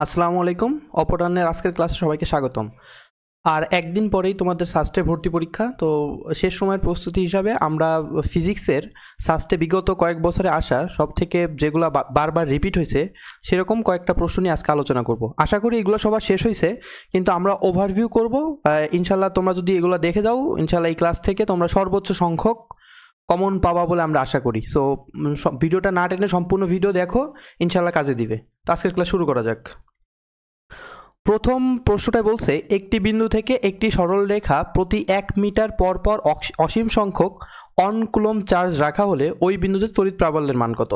আসসালামু আলাইকুম। অপরাহ্নের আজকের ক্লাসে সবাইকে স্বাগতম। আর একদিন পরেই তোমাদের সাস্টে ভর্তি পরীক্ষা। তো শেষ সময়ের প্রস্তুতি হিসাবে আমরা ফিজিক্সের সাস্টে বিগত কয়েক বছরে আসা সব থেকে যেগুলো বারবার রিপিট হয়েছে সেরকম কয়েকটা প্রশ্ন নিয়ে আজকে আলোচনা করব। আশা করি এগুলো সবার শেষ হয়েছে, কিন্তু আমরা ওভারভিউ করব। ইনশাল্লাহ তোমরা যদি এগুলো দেখে যাও, ইনশাল্লাহ এই ক্লাস থেকে তোমরা সর্বোচ্চ সংখ্যক কমন পাবা বলে আমরা আশা করি। সো ভিডিওটা না টেনে সম্পূর্ণ ভিডিও দেখো, ইনশাল্লাহ কাজে দিবে। তো আজকের ক্লাস শুরু করা যাক। প্রথম প্রশ্নটা বলছে, একটি বিন্দু থেকে একটি সরল রেখা প্রতি 1 মিটার পর পর অসীম সংখ্যক অনকুলম চার্জ রাখা হলে ওই বিন্দুতে তড়িৎ প্রাবল্যের মান কত?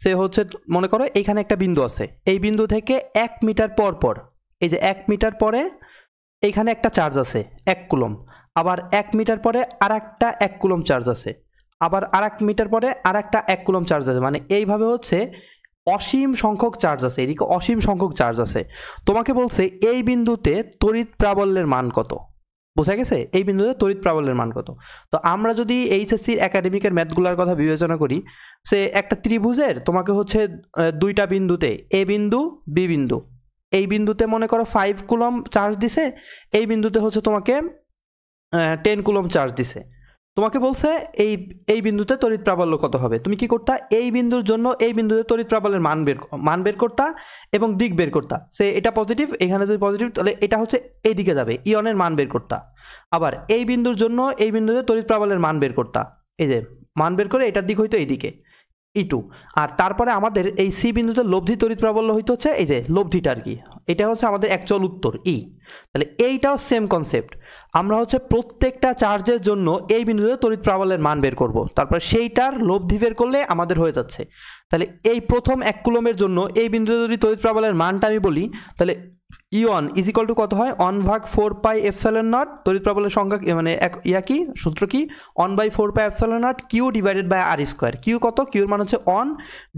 সে হচ্ছে, মনে করো এখানে একটা বিন্দু আছে, এই বিন্দু থেকে 1 মিটার পর পর, এই যে 1 মিটার পরে এইখানে একটা চার্জ আছে 1 কুলম, আবার 1 মিটার পরে আর একটা 1 কুলম চার্জ আছে, আবার আর 1 মিটার পরে আর একটা 1 কুলম চার্জ আছে। মানে এইভাবে হচ্ছে অসীম সংখ্যক চার্জ আছে, এদিকে অসীম সংখ্যক চার্জ আছে। তোমাকে বলছে এই বিন্দুতে তড়িৎ প্রাবল্যের মান কত। বোঝা গেছে? এই বিন্দুতে তড়িৎ প্রাবল্যের মান কত। তো আমরা যদি এইচএসসির একাডেমিকের ম্যাথগুলোর কথা বিবেচনা করি, সে একটা ত্রিভুজের তোমাকে হচ্ছে দুইটা বিন্দুতে, এ বিন্দু বি বিন্দু, এই বিন্দুতে মনে করো 5 কুলম চার্জ দিছে, এই বিন্দুতে হচ্ছে তোমাকে 10 কুলম চার্জ দিছে। তোমাকে বলছে এই বিন্দুতে তড়িৎ প্রাবল্য কত হবে। তুমি কি করতা? এই বিন্দুর জন্য এই বিন্দুতে তড়িৎ প্রাবল্যের মান বের করতা এবং দিক বের করতা। সে এটা পজিটিভ, এখানে যদি পজিটিভ তাহলে এটা হচ্ছে এই দিকে যাবে, ইয়নের মান বের করতা। আবার এই বিন্দুর জন্য এই বিন্দুতে তড়িৎ প্রাবল্যের মান বের করতা, এই যে মান বের করে এটার দিক হইতো এইদিকে E2। আর তারপরে আমাদের এই সি বিন্দুতে লব্ধি তড়িৎ প্রাবল্য হইতে হচ্ছে এই যে লব্ধিটা আর কি, এটা হচ্ছে আমাদের অ্যাকচুয়াল উত্তর ই। তাহলে এইটাও সেম কনসেপ্ট, আমরা হচ্ছে প্রত্যেকটা চার্জের জন্য এই বিন্দুতে তড়িৎ প্রাবল্যের মান বের করব, তারপর সেইটার লব্ধি বের করলে আমাদের হয়ে যাচ্ছে। তাহলে এই প্রথম 1 কুলমের জন্য এই বিন্দুতে যদি তড়িৎ প্রাবল্যের মানটা আমি বলি, তাহলে E1 ইজ ইকুয়াল টু কত হয়? 1/4πε0 তড়িৎ প্রাবল্যের সংখ্যা মানে কি সূত্র কি? 1/4πε0 Q divided by R square. Q কত? কিউর মান হচ্ছে 1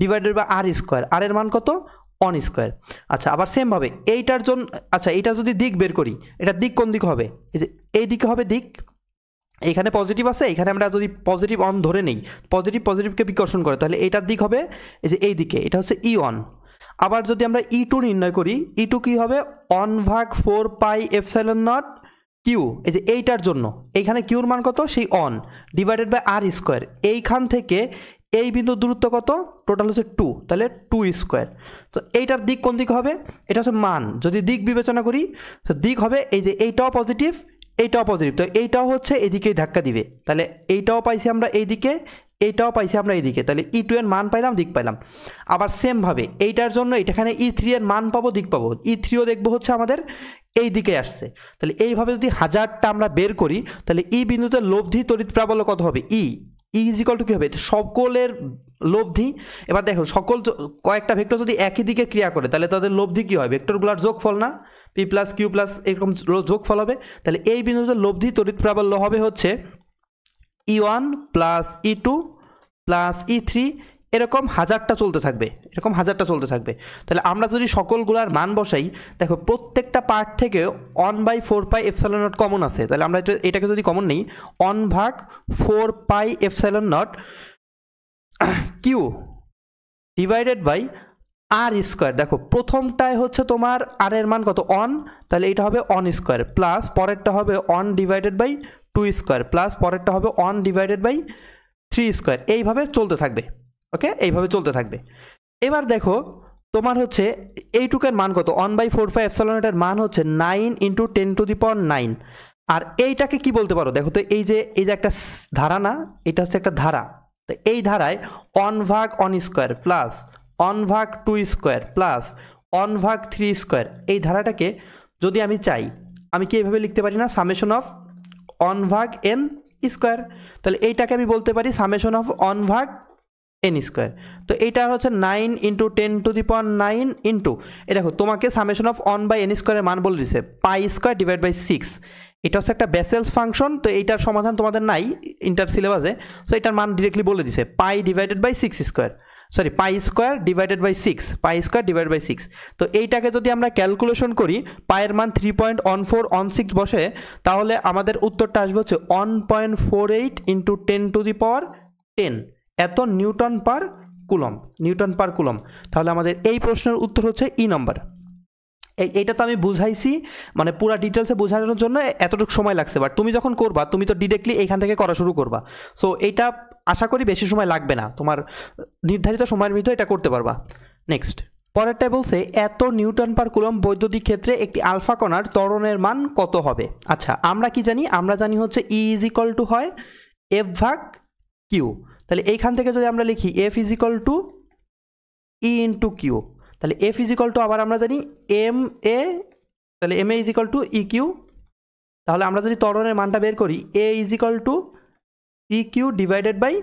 divided by R square, R এর মান কত? 1 স্কোয়ার। আচ্ছা, আবার সেমভাবে এইটার জন্য, আচ্ছা এইটা যদি দিক বের করি, এটার দিক কোন দিক হবে? এই যে এই দিকে হবে দিক, এখানে পজিটিভ আছে, এখানে আমরা যদি পজিটিভ অন ধরে নেই, পজিটিভকে বিকর্ষণ করে, তাহলে এইটার দিক হবে এই যে এই দিকে, এটা হচ্ছে E1। আবার যদি আমরা E2 নির্ণয় করি, E2 কি হবে? 1/4πε0 কিউ, এই যে এইটার জন্য এইখানে কিউর মান কত? সেই 1 ডিভাইডেড বাই আর স্কোয়ার। এইখান থেকে এই বিন্দুর দূরত্ব কত? টোটাল হচ্ছে 2, তাহলে 2 স্কোয়ার। তো এইটার দিক কোন দিক হবে? এটা হচ্ছে মান, যদি দিক বিবেচনা করি তো দিক হবে এই যে এইটাও পজিটিভ, এইটাও পজিটিভ, তো এইটাও হচ্ছে এদিকেই ধাক্কা দিবে, তাহলে এইটাও পাইছি আমরা এইদিকে, এইটাও পাইছি আমরা এইদিকে, তাহলে E2 এর মান পাইলাম, দিক পাইলাম। আবার সেমভাবে এইটার জন্য এখানে E3 এর মান পাবো, দিক পাবো। E3ও দেখবো হচ্ছে আমাদের এই দিকে আসছে। তাহলে এইভাবে যদি হাজারটা আমরা বের করি, তাহলে ই বিন্দুতে লব্ধি তড়িৎ প্রাবল্য কত হবে? ই ইজ ইকুয়াল টু কী হবে? সকলের লব্ধি। এবার দেখো সকল কয়েকটা ভেক্টর যদি একই দিকে ক্রিয়া করে, তাহলে তাদের লব্ধি কী হয়? ভেক্টরগুলোর যোগফল না? পি প্লাস কিউ প্লাস এরকম যোগফল হবে। তাহলে এই বিন্দুতে লব্ধি তড়িৎ প্রাবল্য হবে হচ্ছে E1 plus E2 plus E3, এরকম হাজারটা চলতে থাকবে, এরকম হাজারটা চলতে থাকবে। তাহলে আমরা যদি সকলগুলার মান বসাই, দেখো প্রত্যেকটা পার্ট থেকে 1/4πε0 কমন আছে, তাহলে আমরা এটাকে যদি কমন নেই, 1/4πε0 Q divided by R square. দেখো প্রথমটায় হচ্ছে তোমার আর এর মান কত? 1, তাহলে এটা হবে 1 স্কোয়ার, প্লাস পরেরটা হবে 1 ডিভাইডেড বাই 2 স্কোয়ার, প্লাস পরেরটা হবে 1 ডিভাইডেড বাই 3 স্কোয়ার। এইভাবে চলতে থাকবে, ওকে, এইভাবে চলতে থাকবে। এবার দেখো তোমার হচ্ছে এইটুকের মান কত? 1/4πε0 এর মান হচ্ছে 9 × 10⁹ আর এইটাকে কি বলতে পারো? দেখো তো এই যে একটা ধারা না, এটা হচ্ছে একটা ধারা। তো এই ধারায় 1/1 square plus 1/2 square plus 1/3 square, এই ধারাটাকে যদি আমি চাই, আমি কি এইভাবে লিখতে পারি না? Summation of 1/n square. তাহলে এইটাকে আমি বলতে পারি সামেশন অফ 1/n স্কোয়ার। তো এইটা হচ্ছে 9 × 10⁹ ইন্টু, এ দেখো তোমাকে সামেশন অফ 1/n স্কোয়ারের মান বলে দিছে পাই স্কোয়ার ডিভাইড বাই 6। এটা হচ্ছে একটা বেসেলস ফাংশন, তো এইটার সমাধান তোমাদের নাই ইন্টার সিলেবাসে, সো এটার মান ডিরেক্টলি বলে দিছে pi divided by 6 square, sorry pi square divided by 6, pi square divide by 6। তো এইটাকে যদি আমরা ক্যালকুলেশন করি, পায়ের মান 3.1416 বসে, তাহলে আমাদের উত্তরটা আসবে হচ্ছে 1.48 × 10⁻10 এত নিউটন পার কুলম, নিউটন পার কুলম। তাহলে আমাদের এই প্রশ্নের উত্তর হচ্ছে ই নম্বর। এইটা তো আমি বুঝাইছি, মানে পুরো ডিটেলসে বোঝানোর জন্য এতটুকু সময় লাগছে, বাট তুমি যখন করবা তুমি তো ডিরেক্টলি এইখান থেকে করা শুরু করবা। সো এইটা আশা করি বেশি সময় লাগবে না, তোমার নির্ধারিত সময়ের ভিতরে এটা করতে পারবা। নেক্সট পরেরটায় বলছে এত নিউটন পার কুলম্ব বৈদ্যুতিক ক্ষেত্রে একটি আলফা কণার ত্বরণের মান কত হবে। আচ্ছা আমরা কি জানি, আমরা জানি হচ্ছে ই ইজ ইকুয়াল টু হয় এফ ভাগ কিউ। তাহলে এইখান থেকে যদি আমরা লিখি F is equal to E into Q, তাহলে এফ ইজ ইকুয়াল টু আবার আমরা জানি এম এ, তাহলে M A is equal to E Q. তাহলে আমরা যদি ত্বরণের মানটা বের করি A is equal to E Q divided by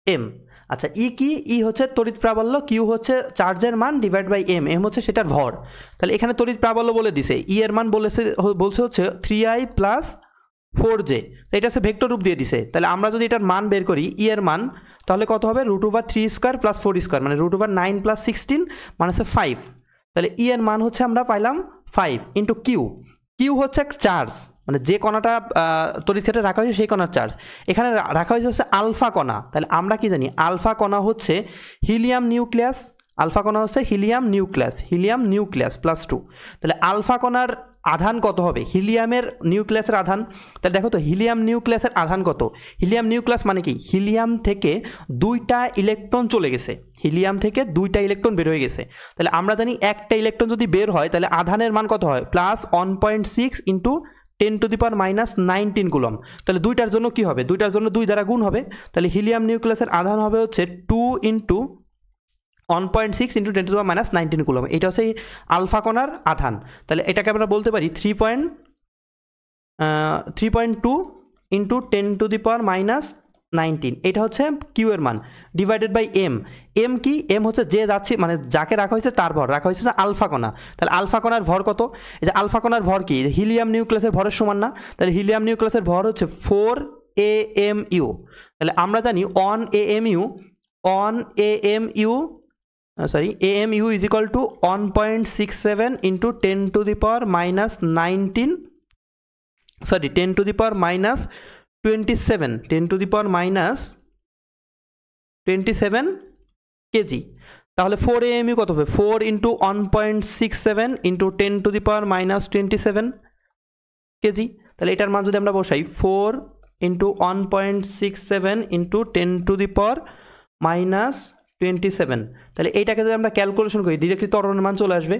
M. আচ্ছা ই কি, ই হচ্ছে তড়িৎ প্রাবল্য, কিউ হচ্ছে চার্জের মান ডিভাইড বাই এম, এম হচ্ছে সেটার ভর। তাহলে এখানে তড়িৎ প্রাবল্য বলে দিছে, ই এর মান বলছে হচ্ছে 3i প্লাস 4j, তো এটা হচ্ছে ভেক্টর রূপ দিয়ে দিছে। তাহলে আমরা যদি এটার মান বের করি ই এর মান, তাহলে কত হবে √3 স্কোয়ার প্লাস 4 স্কোয়ার, মানে √9 প্লাস 16 মানে হচ্ছে 5। তাহলে ই এর মান হচ্ছে আমরা পাইলাম 5 ইন্টু কিউ। কিউ হচ্ছে চার্জ, মানে যে কণাটা তড়িৎ ক্ষেত্রে রাখা হয়েছে সেই কণার চার্জ। এখানে রাখা হয়েছে হচ্ছে আলফা কণা। তাহলে আমরা কি জানি আলফা কণা হচ্ছে হিলিয়াম নিউক্লিয়াস, আলফা কণা হচ্ছে হিলিয়াম নিউক্লিয়াস প্লাস 2। তাহলে আলফা কণার আধান কত হবে, হিলিয়ামের নিউক্লিয়াসের আধান। তাহলে দেখো তো হিলিয়াম নিউক্লিয়াসের আধান কত। হিলিয়াম নিউক্লিয়াস মানে কি, হিলিয়াম থেকে 2টা ইলেকট্রন চলে গেছে, হিলিয়াম থেকে 2টা ইলেকট্রন বের হয়ে গেছে। তাহলে আমরা জানি একটা ইলেকট্রন যদি বের হয় তাহলে আধানের মান কত হয়, প্লাস 1.6 ইন্টু 10⁻⁻19 কুলম্ব। তাহলে দুইটার জন্য কি হবে, দুইটার জন্য 2 দ্বারা গুণ হবে। তাহলে হিলিয়াম নিউক্লিয়াসের আধান হবে হচ্ছে 2 ইন্টু 1.6 ইন্টু 10⁻⁻19 কুলম্ব। এটা হচ্ছে আলফা কণার আধান। তাহলে এটাকে আমরা বলতে পারি 3.2 ইন্টু 10⁻⁻19। এটা হচ্ছে কিউ এর মান ডিভাইডেড বাই এম। এম কি, এম হচ্ছে যে যাচ্ছে মানে যাকে রাখা হয়েছে তার ভর, রাখা হয়েছে আলফা কণা। তাহলে আলফা কণার ভর কত, এই যে আলফা কণার ভর কি, হিলিয়াম নিউক্লিয়াসের ভরের সমান না। তাহলে হিলিয়াম নিউক্লিয়াসের ভর হচ্ছে 4 AMU। তাহলে আমরা জানি 1 AMU is equal to 1.67 into 10⁻⁻19, sorry 10⁻27 KG. তাহলে 4 AMU কত হবে, 4 ইন্টু 1.67 ইন্টু 10⁻⁻27 কেজি। তাহলে এটার মান যদি আমরা বসাই 4 ইন্টু 1.67 ইন্টু 10⁻⁻27, তাহলে এইটাকে যদি আমরা ক্যালকুলেশন করি ডিরেক্টলি ত্বরণের মান চলে আসবে।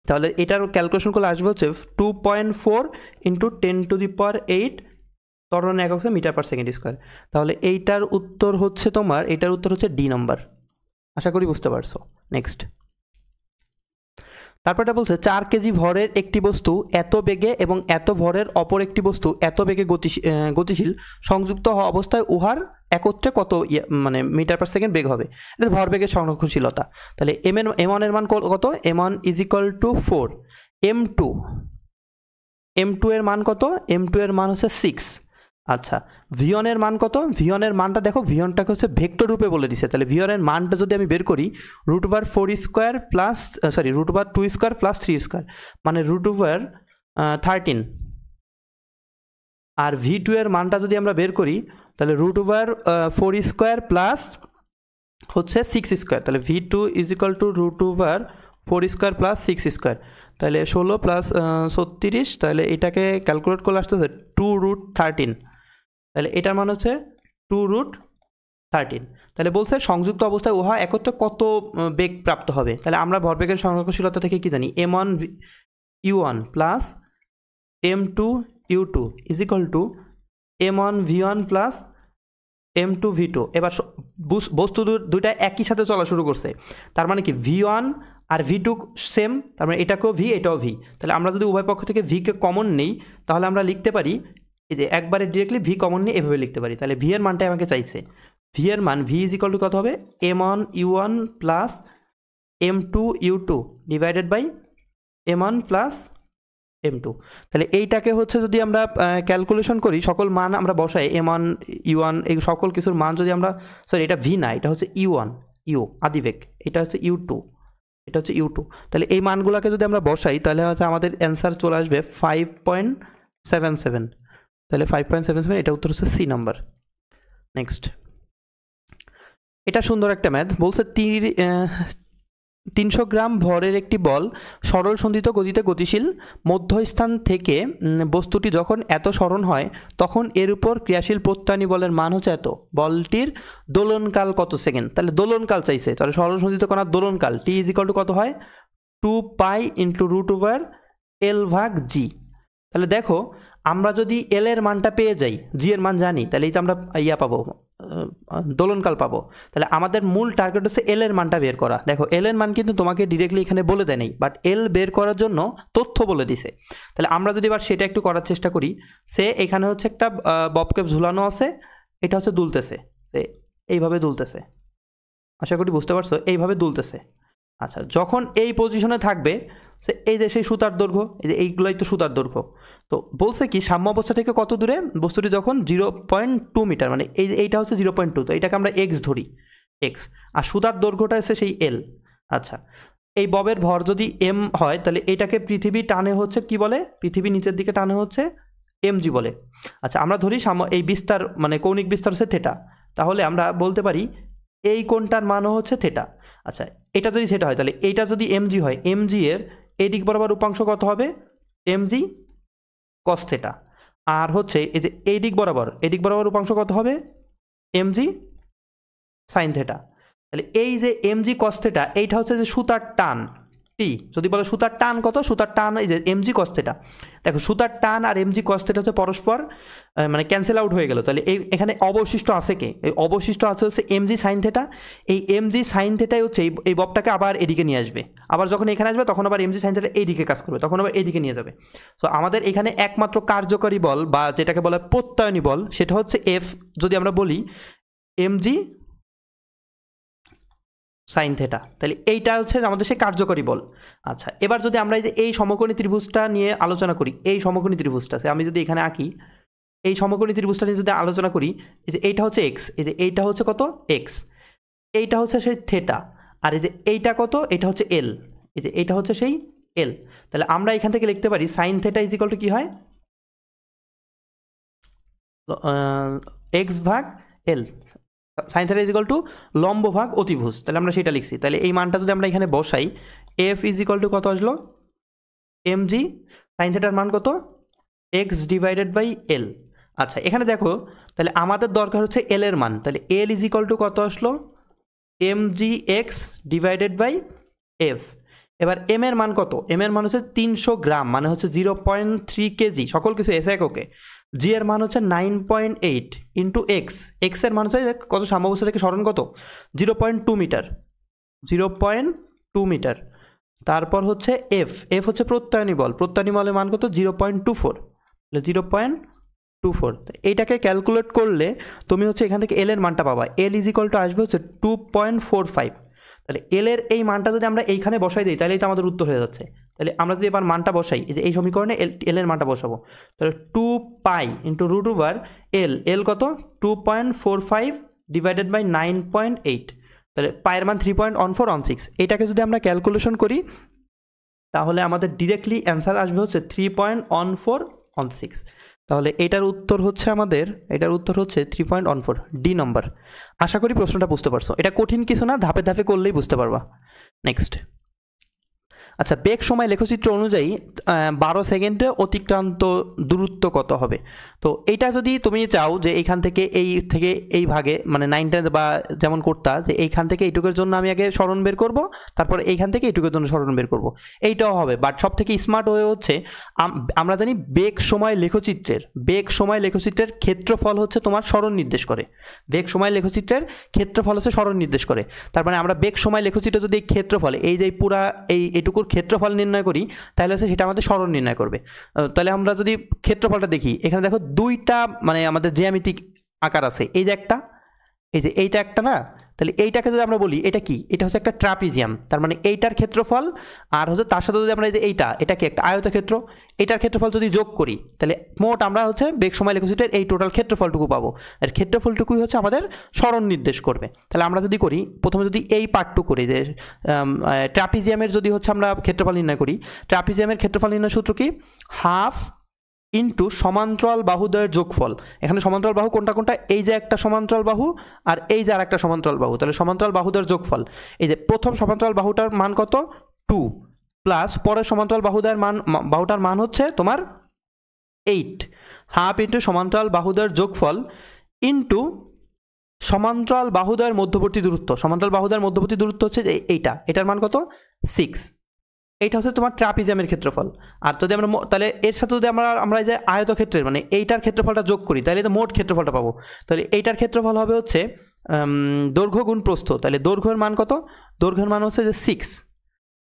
তাহলে এটার ক্যালকুলেশন করলে আসবে হচ্ছে 2.4 ইন্টু 10⁸ ত্বরণ একক হচ্ছে মিটার পার সেকেন্ড স্কোয়ার। তাহলে এইটার উত্তর হচ্ছে তোমার, এইটার উত্তর হচ্ছে ডি নাম্বার। আশা করি বুঝতে পারছো। নেক্সট তারপরটা বলছে 4 কেজি ভরের একটি বস্তু এত বেগে এবং এত ভরের অপর একটি বস্তু এত বেগে গতিশীল সংযুক্ত হওয়া অবস্থায় উহার একত্রে কত মানে মিটার পার সেকেন্ড বেগ হবে। এটা ভরবেগের সংরক্ষণশীলতা। তাহলে M1 এর মান কত, M1 is equal two 4। M2 এর মান কত, M2 এর মান হচ্ছে 6। আচ্ছা V1 এর মান কত, V1 এর মানটা দেখো, V1টাকে হচ্ছে ভেক্টর রূপে বলে দিছে। তাহলে V1 এর মানটা যদি আমি বের করি √4 square plus √2 square plus 3 square মানে √13। আর V2 এর মানটা যদি আমরা বের করি তাহলে √4 স্কোয়ার প্লাস হচ্ছে 6 স্কোয়ার। তাহলে V2 is equal two √4 square plus 6 square, তাহলে 16 প্লাস 36। তাহলে এটাকে ক্যালকুলেট করলে আসতেছে 2√13। তাহলে এটার মান হচ্ছে 2√13। তাহলে বলছে সংযুক্ত অবস্থায় উহা একত্রে কত বেগ প্রাপ্ত হবে। তাহলে আমরা ভরবেগের সংরক্ষণশীলতা থেকে কি জানি, M1 U1 plus M2 U2 is equal two M1 V1 plus M2 V2। এবার বস্তু দুইটা একই সাথে চলা শুরু করছে, তার মানে কি V1 আর V2 সেম, তার মানে এটাকেও V এটাও V। তাহলে আমরা যদি উভয় পক্ষ থেকে V কে কমন নেই তাহলে আমরা লিখতে পারি এই যে একবারে ডিরেক্টলি V কমন নিয়ে এভাবে লিখতে পারি। তাহলে V এর মানটাই আমাকে চাইছে, V এর মান V ইজ ইকুয়াল টু কত হবে, M1 U1 plus M2 U2 divided by M1 plus M2। তাহলে এইটাকে হচ্ছে যদি আমরা ক্যালকুলেশন করি, সকল মান আমরা বসাই M1 U1 এই সকল কিছুর মান যদি আমরা, সরি এটা V না, এটা হচ্ছে U1 আদিবেগ, এটা হচ্ছে U2, এটা হচ্ছে U2। তাহলে এই মানগুলোকে যদি আমরা বসাই তাহলে হচ্ছে আমাদের অ্যান্সার চলে আসবে 5.77। তাহলে 5.77 এটা উত্তর হচ্ছে সি নাম্বার। নেক্সট এটা সুন্দর একটা ম্যাথ বলছে 300 গ্রাম ভরের একটি বল সরল সন্ধিত গতিতে গতিশীল মধ্যস্থান থেকে বস্তুটি যখন এত সরণ হয় তখন এর উপর ক্রিয়াশীল প্রত্যানী বলের মান হচ্ছে এত। বলটির দোলনকাল কত সেকেন্ড? তাহলে দোলনকাল চাইছে, তাহলে সরল সন্ধিত কণার দোলনকাল টি ইজ ইকুয়াল টু কত হয়? 2 ইন্টু √L/g। তাহলে দেখো আমরা যদি এল এর মানটা পেয়ে যাই, জি এর মান জানি, তাহলে এই তো আমরা পাবো, দোলনকাল পাবো। তাহলে আমাদের মূল টার্গেট হচ্ছে এল এর মানটা বের করা। দেখো এল এর মান কিন্তু তোমাকে ডিরেক্টলি এখানে বলে দেয় নাই, বাট এল বের করার জন্য তথ্য বলে দিছে। তাহলে আমরা যদি এবার সেটা একটু করার চেষ্টা করি, সে এখানে হচ্ছে একটা ববক্যাপ ঝুলানো আছে, এটা হচ্ছে দুলতেছে, সে এইভাবে দুলতেছে, আশা করি বুঝতে পারছো, এইভাবে দুলতেছে। আচ্ছা, যখন এই পজিশনে থাকবে সে এই যে সেই সুতার দৈর্ঘ্য, এই যে এইগুলোই তো সুতার দৈর্ঘ্য। তো বলছে কি সাম্য অবস্থা থেকে কত দূরে বস্তুটি যখন 0.2 মিটার, মানে এইটা হচ্ছে 0.2, তো এটাকে আমরা এক্স ধরি, এক্স, আর সুতার দৈর্ঘ্যটা হচ্ছে সেই এল। আচ্ছা, এই ববের ভর যদি এম হয় তাহলে এটাকে পৃথিবী টানে হচ্ছে কি বলে? পৃথিবী নিচের দিকে টানে হচ্ছে এমজি বলে। আচ্ছা, আমরা ধরি এই বিস্তার মানে কৌণিক বিস্তার হচ্ছে থেটা, তাহলে আমরা বলতে পারি এই কোণটার মানও হচ্ছে থেটা। আচ্ছা, এটা যদি থেটা হয় তাহলে এইটা যদি এমজি হয়, এমজি এর এই দিক বরাবর উপাংশ কত হবে? MG cos theta. আর হচ্ছে এই যে এই দিক বরাবর উপাংশ কত হবে? MG sine theta. তাহলে এই যে এমজি কস থেটা এইটা হচ্ছে যে সুতার টান টি। যদি বলে সুতার টান কত? সুতার টান এই যে এমজি কস থেটা। দেখো সুতার টান আর এমজি কস থেটা হচ্ছে পরস্পর মানে ক্যান্সেল আউট হয়ে গেল। তাহলে এখানে অবশিষ্ট আছে কে? এই অবশিষ্ট আছে হচ্ছে এমজি সাইন থেটা। এই এমজি সাইন থেটাই হচ্ছে এই ববটাকে আবার এদিকে নিয়ে আসবে। আবার যখন এখানে আসবে তখন আবার এমজি সাইন থেটা এইদিকে কাজ করবে, তখন আবার এদিকে নিয়ে যাবে। সো আমাদের এখানে একমাত্র কার্যকরী বল বা যেটাকে বলে প্রত্যয়নী বল সেটা হচ্ছে এফ। যদি আমরা বলি এমজি সাইন থেটা, তাহলে এইটা হচ্ছে আমাদের সেই কার্যকরী বল। আচ্ছা, এবার যদি আমরা এই সমকোণী ত্রিভুজটা নিয়ে আলোচনা করি, এই সমকোণী ত্রিভুজটা আমি যদি এখানে আঁকি, এই সমকোণী ত্রিভুজটা নিয়ে যদি আলোচনা করি, এই যে এইটা হচ্ছে এক্স, এই যে এইটা হচ্ছে কত? এক্স, এইটা হচ্ছে সেই থেটা, আর এই যে এইটা কত? এটা হচ্ছে এল, এই যে এইটা হচ্ছে সেই এল। তাহলে আমরা এখান থেকে লিখতে পারি sine theta is equal to কি হয়? এক্স ভাগ L. Sine theta is equal to লম্ব ভাগ অতিভুজ। তাহলে আমরা সেটা লিখছি। তাহলে এই মানটা যদি আমরা এখানে বসাই, এফ ইজ ইকুয়াল টু কত আসলো? এমজি সাইন থেটার মান কত? X divided by L. আচ্ছা, এখানে দেখো তাহলে আমাদের দরকার হচ্ছে এল এর মান। তাহলে এল ইজ ইকুয়াল টু কত আসলো? MG X divided by F. এবার এম এর মান কত? এম এর মান হচ্ছে 300 গ্রাম, মানে হচ্ছে 0.3 কেজি, সকল কিছু এস এককে। জি এর মান হচ্ছে 9.8 ইন্টু এক্স, এক্স এর মান হচ্ছে কত? সাম্যাবস্থা থেকে সরণ কত? 0.2 মিটার, 0.2 মিটার। তারপর হচ্ছে এফ, এফ হচ্ছে প্রত্যয়নী বল, প্রত্যয়নী বলের মান কত? 0.24, 0.24। এইটাকে ক্যালকুলেট করলে তুমি হচ্ছে এখান থেকে এল এর মানটা পাবা। এল ইজ ইকুয়াল টু আসবে হচ্ছে 2.45। তাহলে এল এর এই মানটা যদি আমরা এইখানে বসাই দিই তাহলেই তো আমাদের উত্তর হয়ে যাচ্ছে। তাহলে আমরা যদি এবার মানটা বসাই, এই যে এই সমীকরণে এল এর মানটা বসাবো, তাহলে 2 ইন্টু √এল, এল কত? 2.45 ডিভাইডেড বাই 9.8, তাহলে পায়ের মান 3.1416। এটাকে যদি আমরা ক্যালকুলেশন করি তাহলে আমাদের ডিরেক্টলি অ্যান্সার আসবে হচ্ছে 3.1416। তাহলে এটার উত্তর হচ্ছে 3.14, ডি নম্বর। আশা করি প্রশ্নটা বুঝতে পারছো। এটা কঠিন কিছু না, ধাপে ধাপে করলেই বুঝতে পারবা। নেক্সট, আচ্ছা, বেগ সময় লেখচিত্র অনুযায়ী 12 সেকেন্ডে অতিক্রান্ত দূরত্ব কত হবে? তো এইটা যদি তুমি চাও যে এইখান থেকে এই ভাগে মানে 9 বা যেমন করতা যে এইখান থেকে এইটুকুর জন্য আমি আগে সরণ বের করব, তারপর এইখান থেকে এইটুকুর জন্য সরণ বের করব, এইটাও হবে। বাট সব থেকে স্মার্ট হয়ে হচ্ছে আমরা জানি বেগ সময় লেখচিত্রের ক্ষেত্রফল হচ্ছে তোমার সরণ নির্দেশ করে। বেগ সময় লেখচিত্রের ক্ষেত্রফল হচ্ছে সরণ নির্দেশ করে। তার মানে আমরা বেগ সময় লেখচিত্রে যদি এই ক্ষেত্রফল এই যে পুরা এইটুকুর ক্ষেত্রফল নির্ণয় করি তাহলে হচ্ছে সেটা আমাদের সরণ নির্ণয় করবে। তাহলে আমরা যদি ক্ষেত্রফলটা দেখি, এখানে দেখো দুইটা মানে আমাদের জ্যামিতিক আকার আছে, এই যে একটা, এই যে এইটা একটা না, তাহলে এইটাকে যদি আমরা বলি এটা কি? এটা হচ্ছে একটা ট্রাপিজিয়াম। তার মানে এইটার ক্ষেত্রফল আর হচ্ছে তার সাথে যদি আমরা এই যে এটা কি একটা আয়তক্ষেত্র, এটার ক্ষেত্রফল যদি যোগ করি তাহলে মোট আমরা হচ্ছে বেগ সময় লেখচিত্রের এই টোটাল ক্ষেত্রফলটুকু পাবো। আর ক্ষেত্রফলটুকুই হচ্ছে আমাদের সরণ নির্দেশ করবে। তাহলে আমরা যদি করি, প্রথমে যদি এই পার্টটু করি যে ট্রাপিজিয়ামের যদি হচ্ছে আমরা ক্ষেত্রফল নির্ণয় করি, ট্রাপিজিয়ামের ক্ষেত্রফল নির্ণয় সূত্র কি? হাফ ইন্টু সমান্তরাল বাহুদ্বয়ের যোগফল। এখানে সমান্তরাল বাহু কোনটা কোনটা, এই যে একটা সমান্তরাল বাহু আর এই যে আর একটা সমান্তরাল বাহু, তাহলে সমান্তরাল বাহুদ্বয়ের যোগফল। এই যে প্রথম সমান্তরাল বাহুটার মান কত 2 প্লাস পরের সমান্তরাল বাহুটার মান হচ্ছে তোমার 8, হাফ ইন্টু সমান্তরাল বাহুদ্বয়ের যোগফল ইন্টু সমান্তরাল বাহুদ্বয়ের মধ্যবর্তী দূরত্ব। সমান্তরাল বাহুদ্বয়ের মধ্যবর্তী দূরত্ব হচ্ছে এটার মান কত 6। এইটা হচ্ছে তোমার ট্রাপিজিয়ামের ক্ষেত্রফল। আর যদি আমরা তাহলে এর সাথে যদি আমরা এই যে আয়তক্ষেত্রের মানে এইটার ক্ষেত্রফলটা যোগ করি, তাহলে তো মোট ক্ষেত্রফলটা পাবো। তাহলে এইটার ক্ষেত্রফল হবে হচ্ছে দৈর্ঘ্য গুণ প্রস্থ। তাহলে দৈর্ঘ্যের মান কত, দৈর্ঘ্যের মান হচ্ছে যে 6,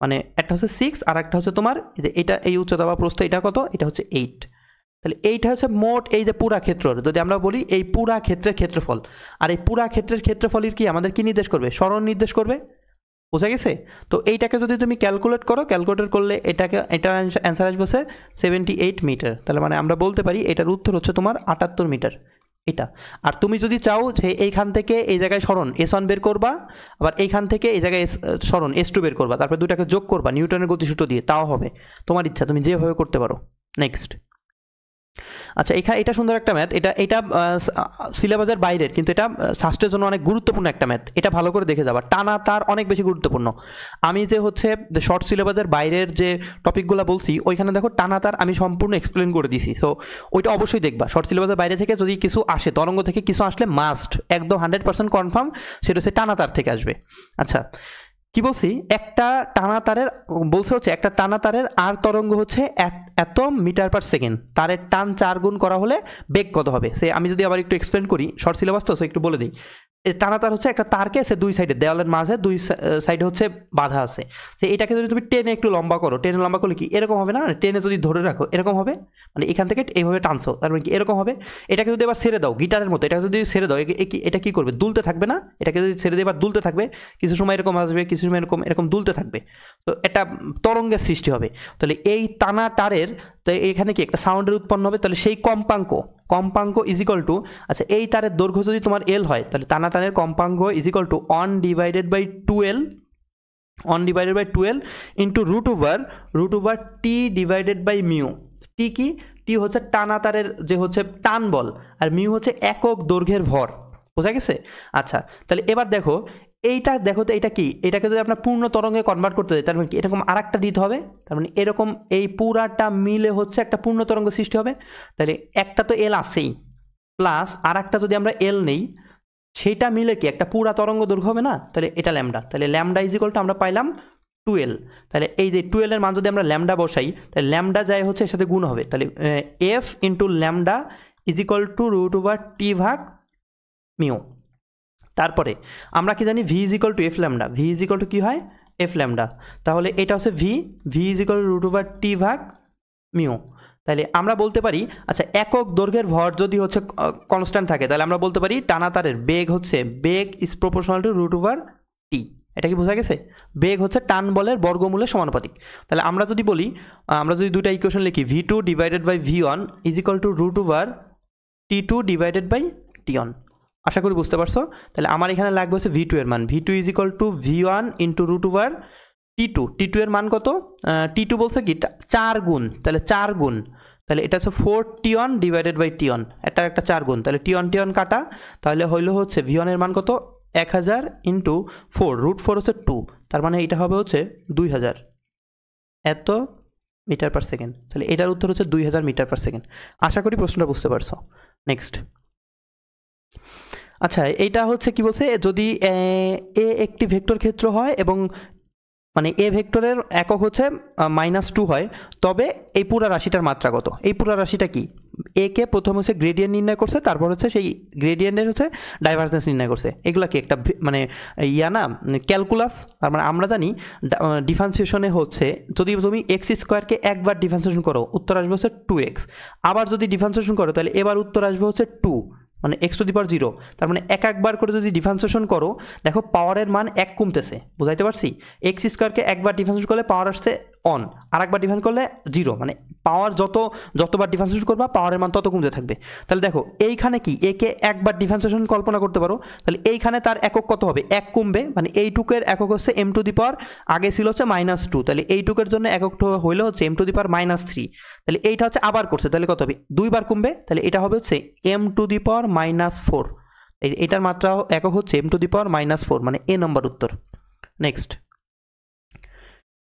মানে একটা হচ্ছে 6 আর একটা হচ্ছে তোমার এই যে এটা এই উচ্চতা বা প্রস্থ এটা কত, এটা হচ্ছে 8। তাহলে এইটা হচ্ছে মোট এই যে পুরা ক্ষেত্র, যদি আমরা বলি এই পুরা ক্ষেত্রের ক্ষেত্রফল। আর এই পুরা ক্ষেত্রের ক্ষেত্রফলের কি আমাদের কি নির্দেশ করবে, সরণ নির্দেশ করবে। বোঝা গেছে? তো এইটাকে যদি তুমি ক্যালকুলেট করো, ক্যালকুলেট করলে এটার অ্যান্সার আসবে 78 মিটার। তাহলে মানে আমরা বলতে পারি এটার উত্তর হচ্ছে তোমার 78 মিটার এটা। আর তুমি যদি চাও যে এইখান থেকে এই জায়গায় সরণ S1 বের করবা, আবার এইখান থেকে এই জায়গায় সরণ S2 বের করবা, তারপর দুটাকে যোগ করবা নিউটনের গতিসূত্র দিয়ে, তাও হবে, তোমার ইচ্ছা, তুমি যেভাবে করতে পারো। নেক্সট, আচ্ছা এটা সুন্দর একটা ম্যাথ, এটা সিলেবাসের বাইরের, কিন্তু এটা শাস্ত্রের জন্য অনেক গুরুত্বপূর্ণ একটা ম্যাথ, এটা ভালো করে দেখে যাবা। টানা তার অনেক বেশি গুরুত্বপূর্ণ। আমি যে হচ্ছে শর্ট সিলেবাসের বাইরের যে টপিকগুলো বলছি ওইখানে দেখো টানা তার আমি সম্পূর্ণ এক্সপ্লেন করে দিছি। সো ওইটা অবশ্যই দেখবা। শর্ট সিলেবাসের বাইরে থেকে যদি কিছু আসে, তরঙ্গ থেকে কিছু আসলে মাস্ট একদম 100% কনফার্ম সেটা হচ্ছে টানা তার থেকে আসবে। আচ্ছা কি বলছি, একটা টানা তারের বলছে হচ্ছে একটা টানা তারের আর তরঙ্গ হচ্ছে এত মিটার পার সেকেন্ড, তারের টান 4 গুণ করা হলে বেগ কত হবে। সে আমি যদি আবার একটু এক্সপ্লেন করি, শর্ট সিলেবাস তো একটু বলে দিই। টানা তার হচ্ছে একটা তারকে সে দুই সাইডে, দেওয়ালের মাঝে দুই সাইডে হচ্ছে বাধা আছে। সে এটাকে যদি তুমি টেনে একটু লম্বা করো, টেনে লম্বা করলে কি এরকম হবে না, টেনে যদি ধরে রাখো এরকম হবে, মানে এখান থেকে এইভাবে টানছো, তার মানে কি এরকম হবে। এটাকে যদি এবার ছেড়ে দাও গিটারের মতো, এটাকে যদি ছেড়ে দাও এটা কি করবে, দুলতে থাকবে না। এটাকে যদি ছেড়ে দিয়ে এবার দুলতে থাকবে, কিছু সময় এরকম আসবে, কিছু সময় এরকম দুলতে থাকবে, তো এটা তরঙ্গের সৃষ্টি হবে। তাহলে এই টানা তারের তো এখানে কি একটা সাউন্ডের উৎপন্ন হবে, তাহলে সেই কম্পাঙ্ক ইজ ইকুয়াল টু, আচ্ছা এই তারের দৈর্ঘ্য যদি তোমার L হয়, তাহলে টানা টানের কম্পাঙ্ক is equal to 1 divided by 12 into root over T divided by mu. T কি, টি হচ্ছে টানা তারের যে হচ্ছে টান বল, আর মিউ হচ্ছে একক দৈর্ঘ্যের ভর। বোঝা গেছে? আচ্ছা তাহলে এবার দেখো দেখো তো এটা কি, এটাকে যদি আপনার পূর্ণ তরঙ্গে কনভার্ট করতে চাই, তার মানে কি এরকম আরেকটা দিতে হবে, তার মানে এরকম এই পুরাটা মিলে হচ্ছে একটা পূর্ণ তরঙ্গ সৃষ্টি হবে। তাহলে একটা তো L আছেই, প্লাস আর একটা যদি আমরা L নেই, সেইটা মিলে কি একটা পুরা তরঙ্গ দৈর্ঘ্য হবে না। তাহলে এটা ল্যামডা, তাহলে ল্যামডা ইজ ইকুয়াল টু আমরা পাইলাম 12। তাহলে এই যে 12 এর মান যদি আমরা ল্যামডা বসাই, তাহলে ল্যামডা যায় হচ্ছে এর সাথে গুণ হবে, তাহলে F into lambda is equal to root over T ভাগ মিউ। তারপরে আমরা কি জানি, V is equal to F lambda, V is equal to কী হয় এফ ল্যামডা। তাহলে এটা হচ্ছে V is equal to root over T ভাগ মিউ। তাহলে আমরা বলতে পারি, আচ্ছা একক দৈর্ঘ্যের ভর যদি হচ্ছে কনস্ট্যান্ট থাকে, তাহলে আমরা বলতে পারি টানা তারের বেগ is proportional to root over T. এটা কি বোঝা গেছে? বেগ হচ্ছে টান বলের বর্গমূলের সমানুপাতিক। তাহলে আমরা যদি বলি, আমরা যদি দুটা ইকুয়েশন লিখি, V2 divided by V1 is equal to root over T2 divided by T1। আশা করি বুঝতে পারছো। তাহলে আমার এখানে লাগবে হচ্ছে V2 এর মান, V2 is equal to V1 into root over T2 এর মান কত, T2 বলছে কি 4 গুণ, তাহলে 4 গুণ, তাহলে এটা হচ্ছে 4T1 ডিভাইডেড বাই T1, একটা 4 গুণ, তাহলে T1 কাটা, তাহলে হইলো হচ্ছে V1 এর মান কত 1000 ইন্টু 4, রুট 4 হচ্ছে 2, তার মানে এটা হবে হচ্ছে 2000 এত মিটার পার সেকেন্ড। তাহলে এটার উত্তর হচ্ছে 2000 মিটার পার সেকেন্ড। আশা করি প্রশ্নটা বুঝতে পারছো। নেক্সট, আচ্ছা এইটা হচ্ছে কি বলছে, যদি এ একটি ভেক্টর ক্ষেত্র হয় এবং মানে এ ভেক্টরের একক হচ্ছে -2 হয়, তবে এই পুরা রাশিটার মাত্রা কত। এই পুরা রাশিটা কি, এ কে প্রথম হচ্ছে গ্রেডিয়েন্ট নির্ণয় করছে, তারপর হচ্ছে সেই গ্রেডিয়েন্টের হচ্ছে ডাইভারজেন্স নির্ণয় করছে। এগুলা কি একটা মানে না ক্যালকুলাস। তার মানে আমরা জানি ডিফারেন্সিয়েশনে হচ্ছে যদি তুমি x² একবার ডিফারেন্সিয়েশন করো উত্তর আসবে হচ্ছে 2x, আবার যদি ডিফারেন্সিয়েশন করো তাহলে এবার উত্তর আসবে হচ্ছে 2, মানে x⁻0। তার মানে একবার করে যদি ডিফারেন্সিয়েশন করো, দেখো পাওয়ারের মান 1 কমতেছে। বুঝাইতে পারছি? x² একবার ডিফারেন্সিয়েশন করলে পাওয়ার আসছে অন, আর একবার ডিফারেন্স করলে 0, মানে পাওয়ার যতবার ডিফারেন্সিয়েশন করবা পাওয়ারের মান তত কমতে থাকবে। তাহলে দেখো এইখানে কি একে একবার ডিফারেন্সিয়েশন কল্পনা করতে পারো, তাহলে এইখানে তার একক কত হবে, 1 কমবে, মানে এইটুকের একক হচ্ছে m টু দি পাওয়ার, আগে ছিল হচ্ছে -2, তাহলে এইটুকের জন্য একক হইলে হচ্ছে m টু দি পাওয়ার -3, তাহলে এইটা হচ্ছে আবার করছে, তাহলে কত হবে 2 বার কমবে, তাহলে এটা হবে হচ্ছে m টু দি পাওয়ার -4, এটার মাত্রা একক হচ্ছে m টু দি পাওয়ার -4, মানে এ নম্বর উত্তর। নেক্সট,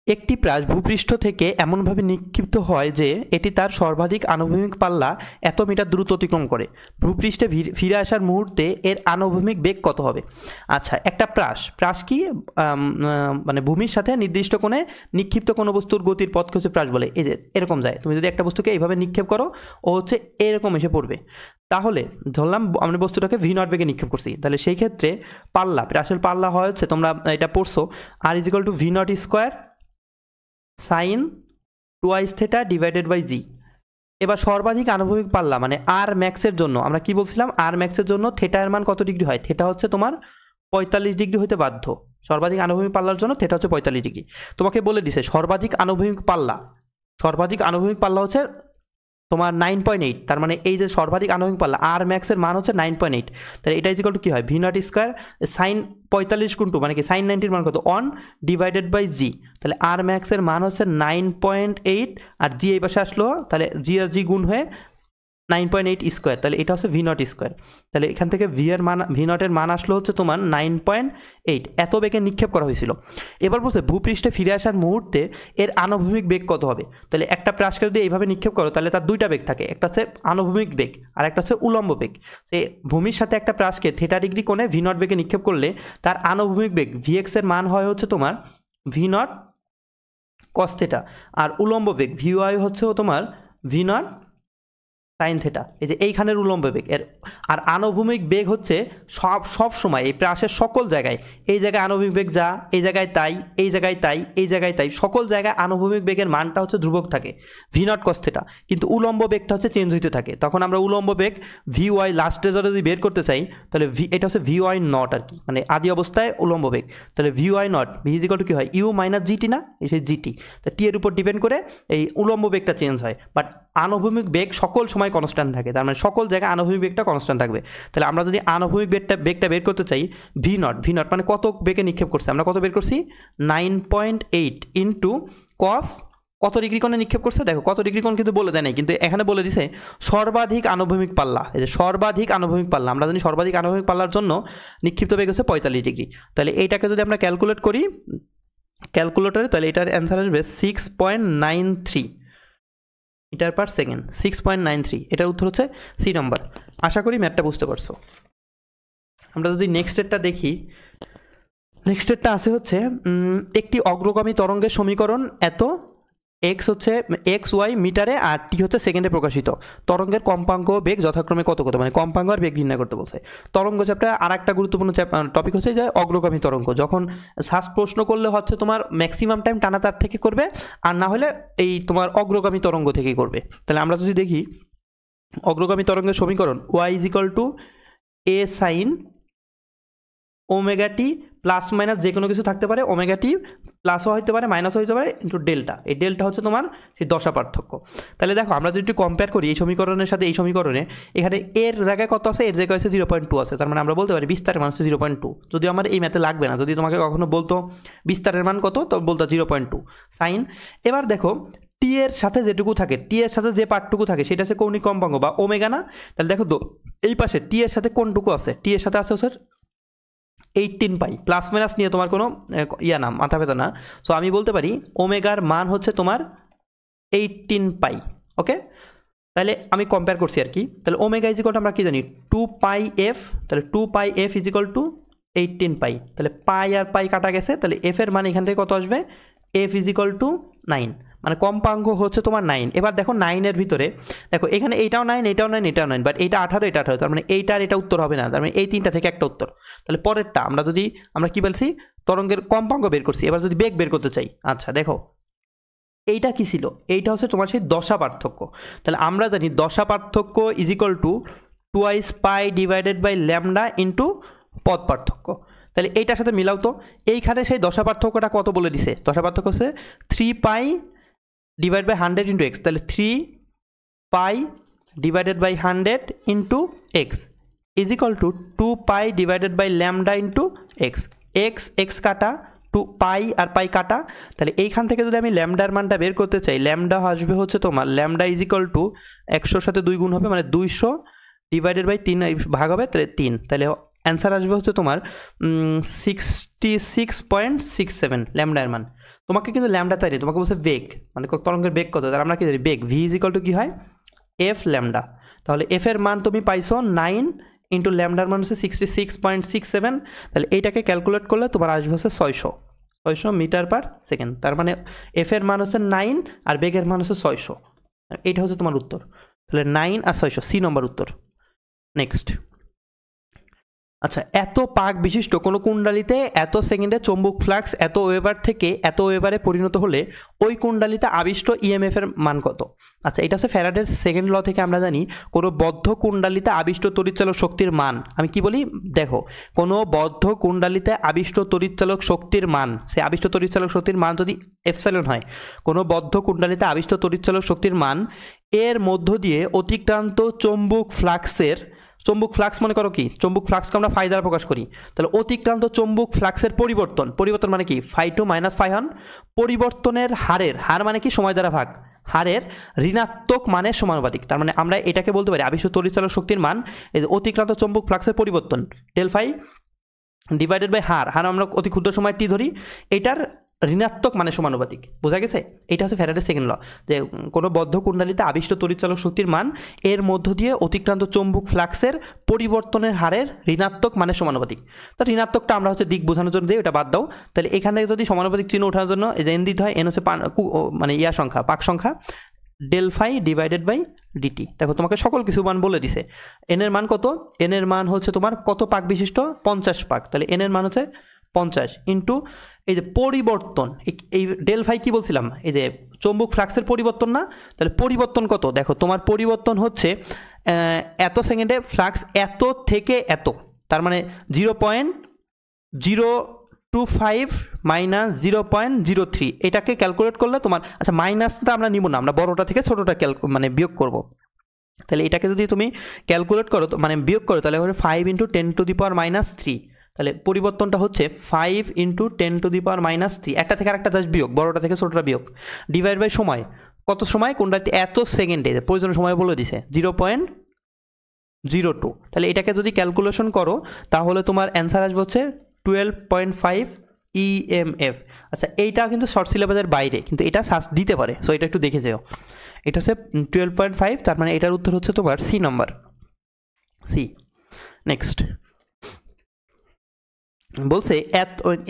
একটি প্রাস ভূপৃষ্ঠ থেকে এমনভাবে নিক্ষিপ্ত হয় যে এটি তার সর্বাধিক আনুভূমিক পাল্লা এত মিটার দ্রুত অতিক্রম করে, ভূপৃষ্ঠে ফিরে আসার মুহূর্তে এর আনুভূমিক বেগ কত হবে? আচ্ছা, একটা প্রাস কি মানে ভূমির সাথে নির্দিষ্ট কোণে নিক্ষিপ্ত কোনো বস্তুর গতির পথকে হচ্ছে প্রাস বলে। এই যে এরকম যায়, তুমি যদি একটা বস্তুকে এইভাবে নিক্ষেপ করো ও হচ্ছে এরকম এসে পড়বে, তাহলে ধরলাম আমরা বস্তুটাকে v0 বেগে নিক্ষেপ করছি, তাহলে সেই ক্ষেত্রে পাল্লা, প্রাসের পাল্লা হয় হচ্ছে, তোমরা এটা পড়ছো, r = v0 square sine 2i theta divided by G. এবার সর্বাধিক আনুভূমিক পাল্লা মানে আর ম্যাক্সের জন্য আমরা কি বলছিলাম, আর ম্যাক্সের জন্য থিটার মান কত ডিগ্রি হয়? থিটা হচ্ছে তোমার 45 ডিগ্রি হইতে বাধ্য, সর্বাধিক আনুভূমিক পাল্লার জন্য থিটা হচ্ছে 45 ডিগ্রি। তোমাকে বলে দিছে সর্বাধিক আনুভূমিক পাল্লা হচ্ছে তোমার 9.8, তার মানে এই যে সর্বাধিক আনুভূমিক পাল্লা আর ম্যাক্সের মান হচ্ছে 9.8, তাহলে এটা ইকুয়াল টু কি হয়, v0 স্কোয়ার সাইন 45 গুণটু মানে কি সাইন 90 মান কত 1 ডিভাইডেড বাই জি, তাহলে আর ম্যাক্সের মান হচ্ছে 9.8 আর জি এই পাশে আসলো, তাহলে জি আর জি গুণ হয়ে 9.8 স্কোয়ার, তাহলে এটা হচ্ছে v0 স্কোয়ার, তাহলে এখান থেকে v0 এর মান আসলো হচ্ছে তোমার 9.8, এত বেগে নিক্ষেপ করা হয়েছিল। এবার বলছে ভূপৃষ্ঠে ফিরে আসার মুহূর্তে এর আনুভূমিক বেগ কত হবে? তাহলে একটা প্রাসকে যদি এইভাবে নিক্ষেপ করো তাহলে তার দুইটা বেগ থাকে, একটা হচ্ছে আনুভূমিক বেগ আর একটা হচ্ছে উলম্ব বেগ। সে ভূমির সাথে একটা প্রাসকে থিটা ডিগ্রি কোণে v0 বেগে নিক্ষেপ করলে তার আনুভূমিক বেগ vx এর মান হয় হচ্ছে তোমার v0 cos থিটা, আর উলম্ব বেগ vy হচ্ছে তোমার v0 সাইন থিটা, এই যে এইখানের উলম্ব বেগ এর, আর আনুভূমিক বেগ হচ্ছে সব সময় এই প্রাসের সকল জায়গায়, এই জায়গায় আনুভূমিক বেগ যা, এই জায়গায় তাই, এই জায়গায় তাই, এই জায়গায় তাই, সকল জায়গায় আনুভূমিক বেগের মানটা হচ্ছে ধ্রুবক থাকে v0 cos থিটা, কিন্তু উলম্ব বেগটা হচ্ছে চেঞ্জ হইতে থাকে। তখন আমরা উলম্ব বেগ vy লাস্ট রেজাল্ট যদি বের করতে চাই তাহলে এটা হচ্ছে vy নট আর কি, মানে আদি অবস্থায় উলম্ব বেগ, তাহলে vy নট v = কি হয় u - gt না, এই সেই gt, তো টি এর উপর ডিপেন্ড করে এই উলম্ব বেগটা চেঞ্জ হয়, বাট আনুভূমিক বেগ সকল সময় কনস্ট্যান্ট থাকে, তার মানে সকল জায়গায় আনুভূমিক বেগটা কনস্ট্যান্ট থাকবে। তাহলে আমরা যদি আনুভূমিক বেগটা বের করতে চাই v0 মানে কত বেগে নিক্ষেপ করছে, আমরা কত বের করছি 9.8 ইন্টু কস কত ডিগ্রি কোণে নিক্ষেপ করছে, দেখো কত ডিগ্রি কোণ কিন্তু বলে দেয় নাই, কিন্তু এখানে বলে দিছে সর্বাধিক আনুভূমিক পাল্লা, এই যে সর্বাধিক আনুভূমিক পাল্লা, আমরা জানি সর্বাধিক আনুভূমিক পাল্লার জন্য নিক্ষিপ্ত বেগ হচ্ছে 45 ডিগ্রি, তাহলে এইটাকে যদি আমরা ক্যালকুলেট করি ক্যালকুলেটরে, তাহলে এটার অ্যান্সার আসবে 6.93 মিটার পার সেকেন্ড, 6.93, এটার উত্তর হচ্ছে সি নাম্বার। আশা করি ম্যাথটা বুঝতে পারছো। আমরা যদি নেক্সট স্টেটটা দেখি, নেক্সট স্টেটটা আছে হচ্ছে একটি অগ্রগামী তরঙ্গের সমীকরণ এত এক্স হচ্ছে এক্স ওয়াই মিটারে আর টি হচ্ছে সেকেন্ডে প্রকাশিত, তরঙ্গের কম্পাঙ্ক ও বেগ যথাক্রমে কত কত, মানে কম্পাঙ্ক আর বেগ নির্ণয় করতে বলছে। তরঙ্গ চ্যাপ্টার আর একটা গুরুত্বপূর্ণ টপিক হচ্ছে যে অগ্রগামী তরঙ্গ, যখন শ্বাস প্রশ্ন করলে হচ্ছে তোমার ম্যাক্সিমাম টাইম টানা তার থেকে করবে, আর না হলে এই তোমার অগ্রগামী তরঙ্গ থেকেই করবে। তাহলে আমরা যদি দেখি অগ্রগামী তরঙ্গের সমীকরণ y = a sin omega t plus minus যে কোনো কিছু থাকতে পারে, ওমেগা টি প্লাসও হতে পারে মাইনাসও হতে পারে, ইন্টু ডেল্টা, এই ডেল্টা হচ্ছে তোমার সেই দশা পার্থক্য। তাহলে দেখো আমরা যদি একটু কম্পেয়ার করি এই সমীকরণের সাথে এই সমীকরণে, এখানে এর জায়গায় কত আছে, এর জায়গায় আছে 0.2 আছে, তার মানে আমরা বলতে পারি বিস্তারের মান হচ্ছে 0.2, যদি আমার এই ম্যাথে লাগবে না, যদি তোমাকে কখনো বলতো বিস্তারের মান কত তো বলতো 0.2 সাইন। এবার দেখো টি এর সাথে যেটুকু থাকে, টি এর সাথে যে পার্টটুকু থাকে সেটা হচ্ছে কৌণিক কম্পাঙ্ক বা ওমেগা না, তাহলে দেখো তো এই পাশে টি এর সাথে কোনটুকু আছে, টি এর সাথে আছে স্যার 18 পাই, প্লাস মাইনাস নিয়ে তোমার কোনো না মাথা ব্যথা না। সো আমি বলতে পারি ওমেগার মান হচ্ছে তোমার 18 পাই, ওকে। তাহলে আমি কম্পেয়ার করছি আর কি, তাহলে ওমেগা = আমরা কি জানি 2 পাই এফ, তাহলে 2 পাই এফ = 18 পাই, তাহলে পাই আর পাই কাটা গেছে, তাহলে এফ এর মান এখান থেকে কত আসবে, এফ = 9, মানে কম্পাঙ্ক হচ্ছে তোমার 9। এবার দেখো 9-এর ভিতরে দেখো এখানে এইটাও 9, এটাও 9, এটাও 9, বাট এইটা 18, এটা 18, তার মানে এইটা আর এটা উত্তর হবে না, তার মানে এই তিনটা থেকে একটা উত্তর। তাহলে পরেরটা আমরা কি বলছি, তরঙ্গের কম্পাঙ্ক বের করছি, এবার যদি বেগ বের করতে চাই, আচ্ছা দেখো এইটা কি ছিল, এইটা হচ্ছে তোমার সেই দশা পার্থক্য। তাহলে আমরা জানি দশা পার্থক্য = 2 pi divided by lambda into পদ পার্থক্য। তাহলে এইটার সাথে মিলাও তো, এইখানে সেই দশা পার্থক্যটা কত বলে দিছে, দশা পার্থক্য হচ্ছে 3π ডিভাইড বাই 100 ইন্টু এক্স, তাহলে 3π divided by 100 into X is equal to 2π divided by lambda into X. X X কাটা, 2π আর পাই কাটা, তাহলে এইখান থেকে যদি আমি ল্যামডার মানটা বের করতে চাই, ল্যামডা আসবে হচ্ছে তোমার ল্যামডা ইজ ইকাল টু 100 সাথে 2 গুণ হবে, মানে 200 ডিভাইডেড বাই 3 ভাগ হবে, তাহলে 3, তাহলে অ্যান্সার আসবে হচ্ছে তোমার 66.67 ল্যামডার মান। তোমাকে কিন্তু ল্যামডা চাইলে তোমাকে বলছে বেগ, মানে তরঙ্গের বেগ কত, তাহলে আমরা কি জানি বেগ ভি ইজ ইকাল টু কী হয় এফ ল্যামডা, তাহলে এফ এর মান তুমি পাইছো 9 ইন্টু ল্যামডার মান হচ্ছে 66.67, তাহলে এইটাকে ক্যালকুলেট করলে তোমার আসবে হচ্ছে 600 মিটার পার সেকেন্ড, তার মানে এফ এর মান হচ্ছে 9 আর বেগের মান হচ্ছে 600, এইটা হচ্ছে তোমার উত্তর। তাহলে 9 আর 600 সি নম্বর উত্তর। নেক্সট, আচ্ছা, এত পাক বিশিষ্ট কোনো কুণ্ডালিতে এত সেকেন্ডে চৌম্বক ফ্লাক্স এত ওয়েবার থেকে এত ওয়েবারে পরিণত হলে ওই কুণ্ডালিতে আবিষ্ট ইএমএফ এর মান কত? আচ্ছা, এটা হচ্ছে ফ্যারাডের সেকেন্ড ল থেকে আমরা জানি কোনো বদ্ধ কুণ্ডালিতে আবিষ্ট তড়িৎচালক শক্তির মান, আমি কি বলি দেখো, কোনো বদ্ধ কুণ্ডালিতে আবিষ্ট তড়িৎচালক শক্তির মান, সে আবিষ্ট তড়িৎচালক শক্তির মান যদি এপসাইলন হয়, কোনো বদ্ধ কুণ্ডালিতে আবিষ্ট তড়িৎচালক শক্তির মান এর মধ্য দিয়ে অতিক্রান্ত চৌম্বক ফ্লাক্সের, চৌম্বক ফ্লাক্স মনে করো কি, চৌম্বক ফ্লাক্সকে আমরা ফাই দ্বারা প্রকাশ করি, তাহলে অতিক্রান্ত চৌম্বক ফ্লাক্সের পরিবর্তন, পরিবর্তন মানে কি ফাই টু মাইনাস ফাই হন, পরিবর্তনের হারের, হার মানে কি সময় দ্বারা ভাগ, হারের ঋণাত্মক মানের সমানুপাতিক, তার মানে আমরা এটাকে বলতে পারি আবিষ্ট তড়িৎচালক শক্তির মান এই যে অতিক্রান্ত চৌম্বক ফ্লাক্সের পরিবর্তন ডেল ফাই ডিভাইডেড বাই হার, হার আমরা অতি ক্ষুদ্র সময় টি ধরি, এটার ঋণাত্মক মানে সমানুপাতিক, বোঝা গেছে? এটা হচ্ছে ফ্যারাডের সেকেন্ড ল, যে কোনো বদ্ধ কুণ্ডালিতে আবিষ্ট তড়িৎচালক শক্তির মান এর মধ্য দিয়ে অতিক্রান্ত চৌম্বক ফ্লাক্সের পরিবর্তনের হারের ঋণাত্মক মানে সমানুপাতিক। তো ঋণাত্মকটা আমরা হচ্ছে দিক বোঝানোর জন্য দিই, ওটা বাদ দাও। তাহলে এখান থেকে যদি সমানুপাতিক চিহ্ন ওঠার জন্য এন দিতে হয়, এন হচ্ছে মানে ইয়া সংখ্যা, পাক সংখ্যা, del phi divided by DT. দেখো তোমাকে সকল কিছু মান বলে দিছে। এন এর মান কত? এন এর মান হচ্ছে তোমার কত পাক বিশিষ্ট? 50 পাক, তাহলে এন এর মান হচ্ছে 50 ইন্টু এই যে পরিবর্তন, এই ডেল ফাই কি বলছিলাম, এই যে চৌম্বক ফ্লাক্সের পরিবর্তন না, তাহলে পরিবর্তন কত? দেখো তোমার পরিবর্তন হচ্ছে এত সেকেন্ডে ফ্লাক্স এত থেকে এত, তার মানে 0.025 মাইনাস 0.03, এটাকে ক্যালকুলেট করলে তোমার, আচ্ছা মাইনাসটা আমরা নিব না, আমরা বড়টা থেকে ছোটোটা মানে বিয়োগ করব। তাহলে এটাকে যদি তুমি ক্যালকুলেট করো মানে বিয়োগ করো, তাহলে হবে 5 into 10 to the power minus 3, তাহলে পরিবর্তনটা হচ্ছে 5 into 10 to the power minus 3, একটা থেকে আরেকটা জাস্ট বিয়োগ, বড়টা থেকে ছোটোটা বিয়োগ, ডিভাইড বাই সময়, কত সময় কোনটাতে এত সেকেন্ডে, প্রয়োজনীয় সময় বলে দিছে 0.02, তাহলে এটাকে যদি ক্যালকুলেশন করো তাহলে তোমার অ্যান্সার আসবে হচ্ছে 12.5 ইএমএফ। আচ্ছা, এইটা কিন্তু শর্ট সিলেবাসের বাইরে, কিন্তু এটা সার্চ দিতে পারে, সো এটা একটু দেখে যেও। এটা হচ্ছে 12.5, তার মানে এটার উত্তর হচ্ছে তোমার সি নাম্বার, সি। নেক্সট বলছে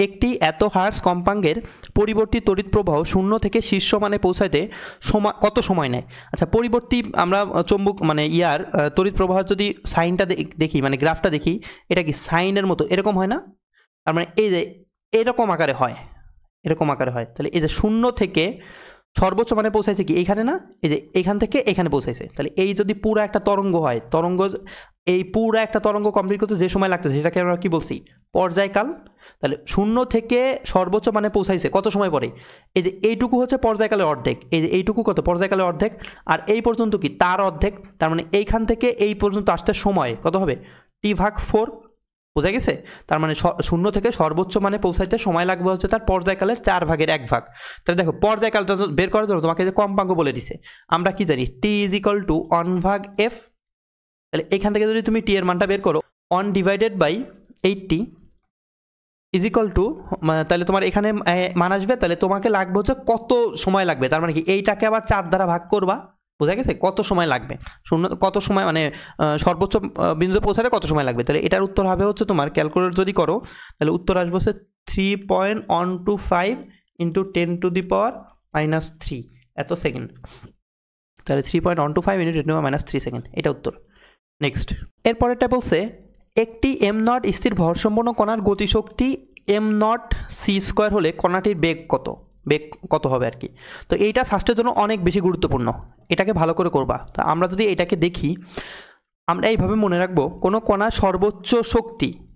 একটি এত হার্স কম্পাঙ্কের পরিবর্তী তড়িৎ প্রবাহ শূন্য থেকে শীর্ষ মানে পৌঁছাইতে কত সময় নেয়? আচ্ছা, পরিবর্তী আমরা চৌম্বক মানে ইয়ার তড়িৎ প্রবাহ যদি সাইনটা দেখি, মানে গ্রাফটা দেখি, এটা কি সাইনের মতো এরকম হয় না? তার মানে এই যে এরকম আকারে হয়, এরকম আকারে হয়। তাহলে এই যে শূন্য থেকে সর্বোচ্চ মানে পৌঁছাইছে কি এইখানে না, এই যে এইখান থেকে এখানে পৌঁছাইছে, তাহলে এই যদি পুরো একটা তরঙ্গ হয়, তরঙ্গ এই পুরো একটা তরঙ্গ কমপ্লিট করতে যে সময় লাগতেছে সেটাকে আমরা কি বলছি? পর্যায়কাল। তাহলে শূন্য থেকে সর্বোচ্চ মানে পৌঁছাইছে কত সময় পরে? এই যে এইটুকু হচ্ছে পর্যায়কালের অর্ধেক, এই যে এইটুকু কত? পর্যায়কালের অর্ধেক, আর এই পর্যন্ত কি তার অর্ধেক, তার মানে এইখান থেকে এই পর্যন্ত আসতে সময় কত হবে? T/4, বোঝা গেছে? তার মানে শূন্য থেকে সর্বোচ্চ মানে পৌঁছাইতে সময় লাগবে হচ্ছে তার পর্যায়কালের 4/1 তাহলে দেখো পর্যায়কালটা বের করার জন্য তোমাকে যে কম্পাঙ্ক বলে দিছে, আমরা কি জানি? T = 1/f। তাহলে এখান থেকে যদি তুমি টি এর মানটা বের করো, 1 ডিভাইডেড বাই 80 = তাহলে তোমার এখানে মান আসবে, তাহলে তোমাকে লাগবে হচ্ছে কত সময় লাগবে, তার মানে কি এইটাকে আবার 4 দ্বারা ভাগ করবা, বোঝা গেছে? কত সময় লাগবে, কত সময় মানে সর্বোচ্চ বিন্দুতে পৌঁছাতে কত সময় লাগবে। তাহলে এটার উত্তর হবে হচ্ছে তোমার ক্যালকুলেট যদি করো, তাহলে উত্তর আসবে হচ্ছে 3.125 into 10 to the power minus 3 এত সেকেন্ড। তাহলে 3.125 into 10 to the power minus 3 second, এটা উত্তর। নেক্সট, এরপরেরটা বলছে একটি m0 স্থির ভরসম্পন্ন কণার গতিশক্তি m0c² হলে কণাটির বেগ কত হবে আর কি। তো এইটা শাস্ত্রের জন্য অনেক বেশি গুরুত্বপূর্ণ, এটাকে ভালো করে করবা। তো আমরা যদি এটাকে দেখি, আমরা এইভাবে মনে রাখবো, কোনো কণার সর্বোচ্চ শক্তি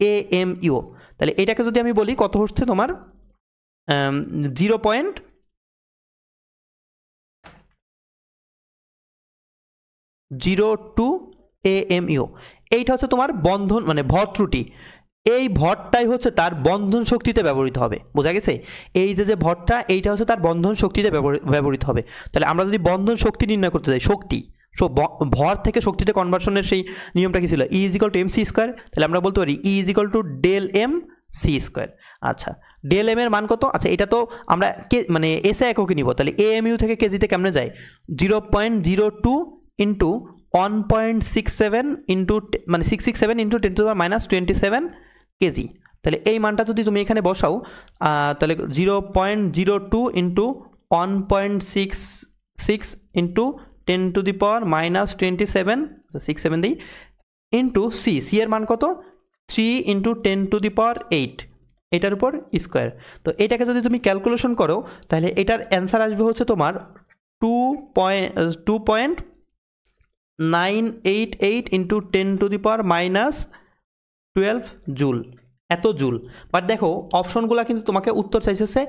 AMU, তাহলে এটাকে যদি আমি বলি কত হচ্ছে তোমার 0.02 AMU। এইটা হচ্ছে তোমার বন্ধন মানে ভর ত্রুটি, এই ভরটাই হচ্ছে তার বন্ধন শক্তিতে ব্যবহৃত হবে। বোঝা গেছে? এই যে ভরটা এইটা হচ্ছে তার বন্ধন শক্তিতে ব্যবহৃত হবে। তাহলে আমরা যদি বন্ধন শক্তি নির্ণয় করতে চাই, শক্তি ভর থেকে শক্তিতে কনভার্সনের সেই নিয়মটা কি ছিল? E = mc²। তাহলে আমরা বলতে পারি E = Δmc²। আচ্ছা, ডেল এম এর মান কত? আচ্ছা, এটা তো আমরা মানে এসআই এককে নিব, তাহলে AMU থেকে কেজিতে কেমনে যায়? 0.02 ইন্টু 1.67 ইন্টু মানে 667 ইন্টু 10⁻27 কেজি। তাহলে এই মানটা যদি তুমি এখানে বসাও, তাহলে 0.02 ইন্টু 1.66 ইন্টু 10⁻27 67 দিই ইন্টু সি এর মান কত? 3 ইন্টু 10⁸, এটার উপর স্কোয়ার। তো এটাকে যদি তুমি ক্যালকুলেশন করো তাহলে এটার অ্যান্সার আসবে হচ্ছে তোমার 2.988 ইন্টু 10⁻12 জুল, এত জুল। বাট দেখো অপশনগুলো কিন্তু তোমাকে উত্তর চাইছে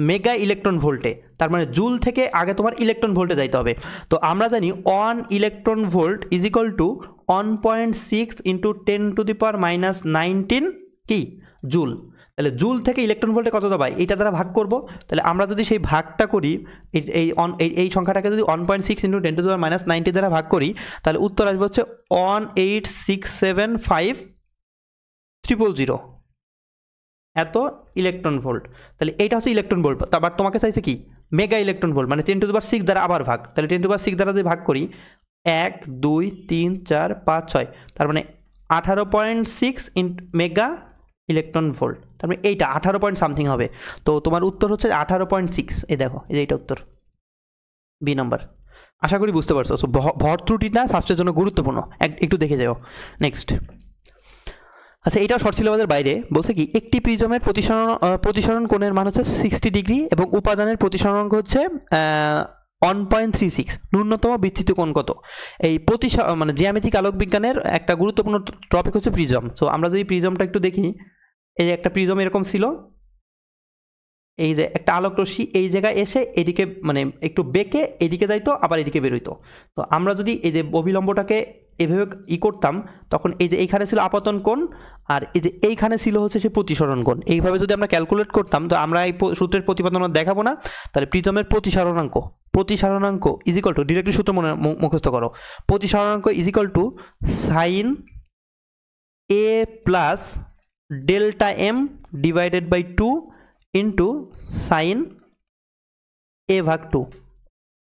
মেগা ইলেকট্রন ভোল্টে, তার মানে জুল থেকে আগে তোমার ইলেকট্রন ভোল্টে যাইতে হবে। তো আমরা জানি 1 electron volt is equal two 1.6 into 10⁻19 কি জুল। তাহলে জুল থেকে ইলেকট্রন ভোল্টে কত দেবা? এইটা দ্বারা ভাগ করব। তাহলে আমরা যদি সেই ভাগটা করি, এই সংখ্যাটাকে যদি 1.6 ইন্টু 10⁻19 দ্বারা ভাগ করি, তাহলে উত্তর আসবে হচ্ছে 18675,000 এত ইলেকট্রন ভোল্ট। তাহলে এইটা হচ্ছে ইলেকট্রন ভোল্ট। আবার তোমাকে চাইছে কি মেগা ইলেকট্রন ভোল্ট, মানে 10⁶ দ্বারা আবার ভাগ। তাহলে 10⁶ দ্বারা যদি ভাগ করি 1 2 3 4 5 6, তার মানে 18.6 মেগা ইলেকট্রন ভোল্ট। তার মানে এইটা 18 পয়েন্ট সামথিং হবে। তো তোমার উত্তর হচ্ছে 18.6। এই দেখো, এইটা উত্তর, বি নাম্বার। আশা করি বুঝতে পারছো। সো ভর ত্রুটিটা শাস্ত্রের জন্য গুরুত্বপূর্ণ, একটু দেখে যাও। নেক্সট, আচ্ছা, এটা শর্ট সিলেবাসের বাইরে বলছে কি একটি প্রিজমের প্রতিসরণ কোণের মান হচ্ছে 60 ডিগ্রি এবং উপাদানের প্রতিসরণাঙ্ক হচ্ছে 1.36। ন্যূনতম বিচ্যুতি কোণ কত? এই মানে জ্যামিতিক আলোক বিজ্ঞানের একটা গুরুত্বপূর্ণ টপিক হচ্ছে প্রিজম। সো আমরা যদি প্রিজমটা একটু দেখি, এই যে একটা প্রিজম এরকম ছিল, এই যে একটা আলোক রশ্মি এই জায়গায় এসে এদিকে মানে একটু বেঁকে এদিকে যাইতো, আবার এদিকে বেরোইতো। তো আমরা যদি এই যে অবিলম্বটাকে এভাবে করতাম, তখন এই যে এইখানে ছিল আপতন কোণ, আর এই যে এইখানে ছিল হচ্ছে সে প্রতিসরণ কোণ। এইভাবে যদি আমরা ক্যালকুলেট করতাম, তো আমরা এই সূত্রের প্রতিপাদন দেখাবো না। তাহলে প্রিজমের প্রতিসরণাঙ্ক ইজ ইকুয়াল টু, ডিরেক্টলি সূত্র মুখস্থ করো, প্রতিসরণাঙ্ক is equal to sine A plus delta M divided by 2 into sine A/2।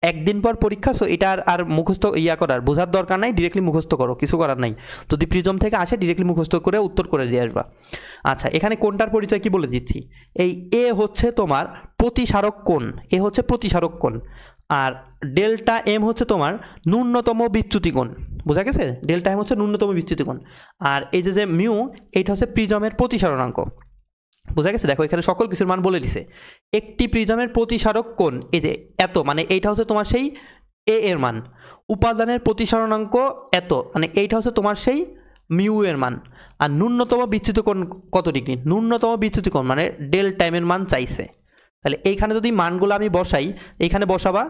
একদিন পর পরীক্ষা, সো এটা আর মুখস্থ করার বোঝার দরকার নাই, ডিরেক্টলি মুখস্থ করো, কিছু করার নাই। যদি প্রিজম থেকে আসে ডিরেক্টলি মুখস্থ করে উত্তর করে দিয়ে আসবা। আচ্ছা, এখানে কোনটার পরিচয় কি বলে দিচ্ছি। এই এ হচ্ছে তোমার প্রতিসারক কোণ, এ হচ্ছে প্রতিসারক কোণ, আর ডেল্টা এম হচ্ছে তোমার ন্যূনতম বিচ্যুতি কোণ। বোঝা গেছে? ডেল্টা এম হচ্ছে ন্যূনতম বিচ্যুতি কোণ, আর এই যে মিউ এইটা হচ্ছে প্রিজমের প্রতিসরণাঙ্ক। বোঝা গেছে? দেখো এখানে সকল কিছুর মান বলে দিছে। একটি প্রিজমের প্রতিসারক কোণ এই যে এত, মানে এইটা হচ্ছে তোমার সেই এ এর মান। উপাদানের প্রতিসরণাঙ্ক এত, মানে এইটা হচ্ছে তোমার সেই মিউ এর মান। আর ন্যূনতম বিচ্যুতি কোণ কত ডিগ্রি? ন্যূনতম বিচ্যুতি কোণ মানে ডেল টাইমের মান চাইছে। তাহলে এইখানে যদি মানগুলো আমি বসাই, এইখানে বসাবা,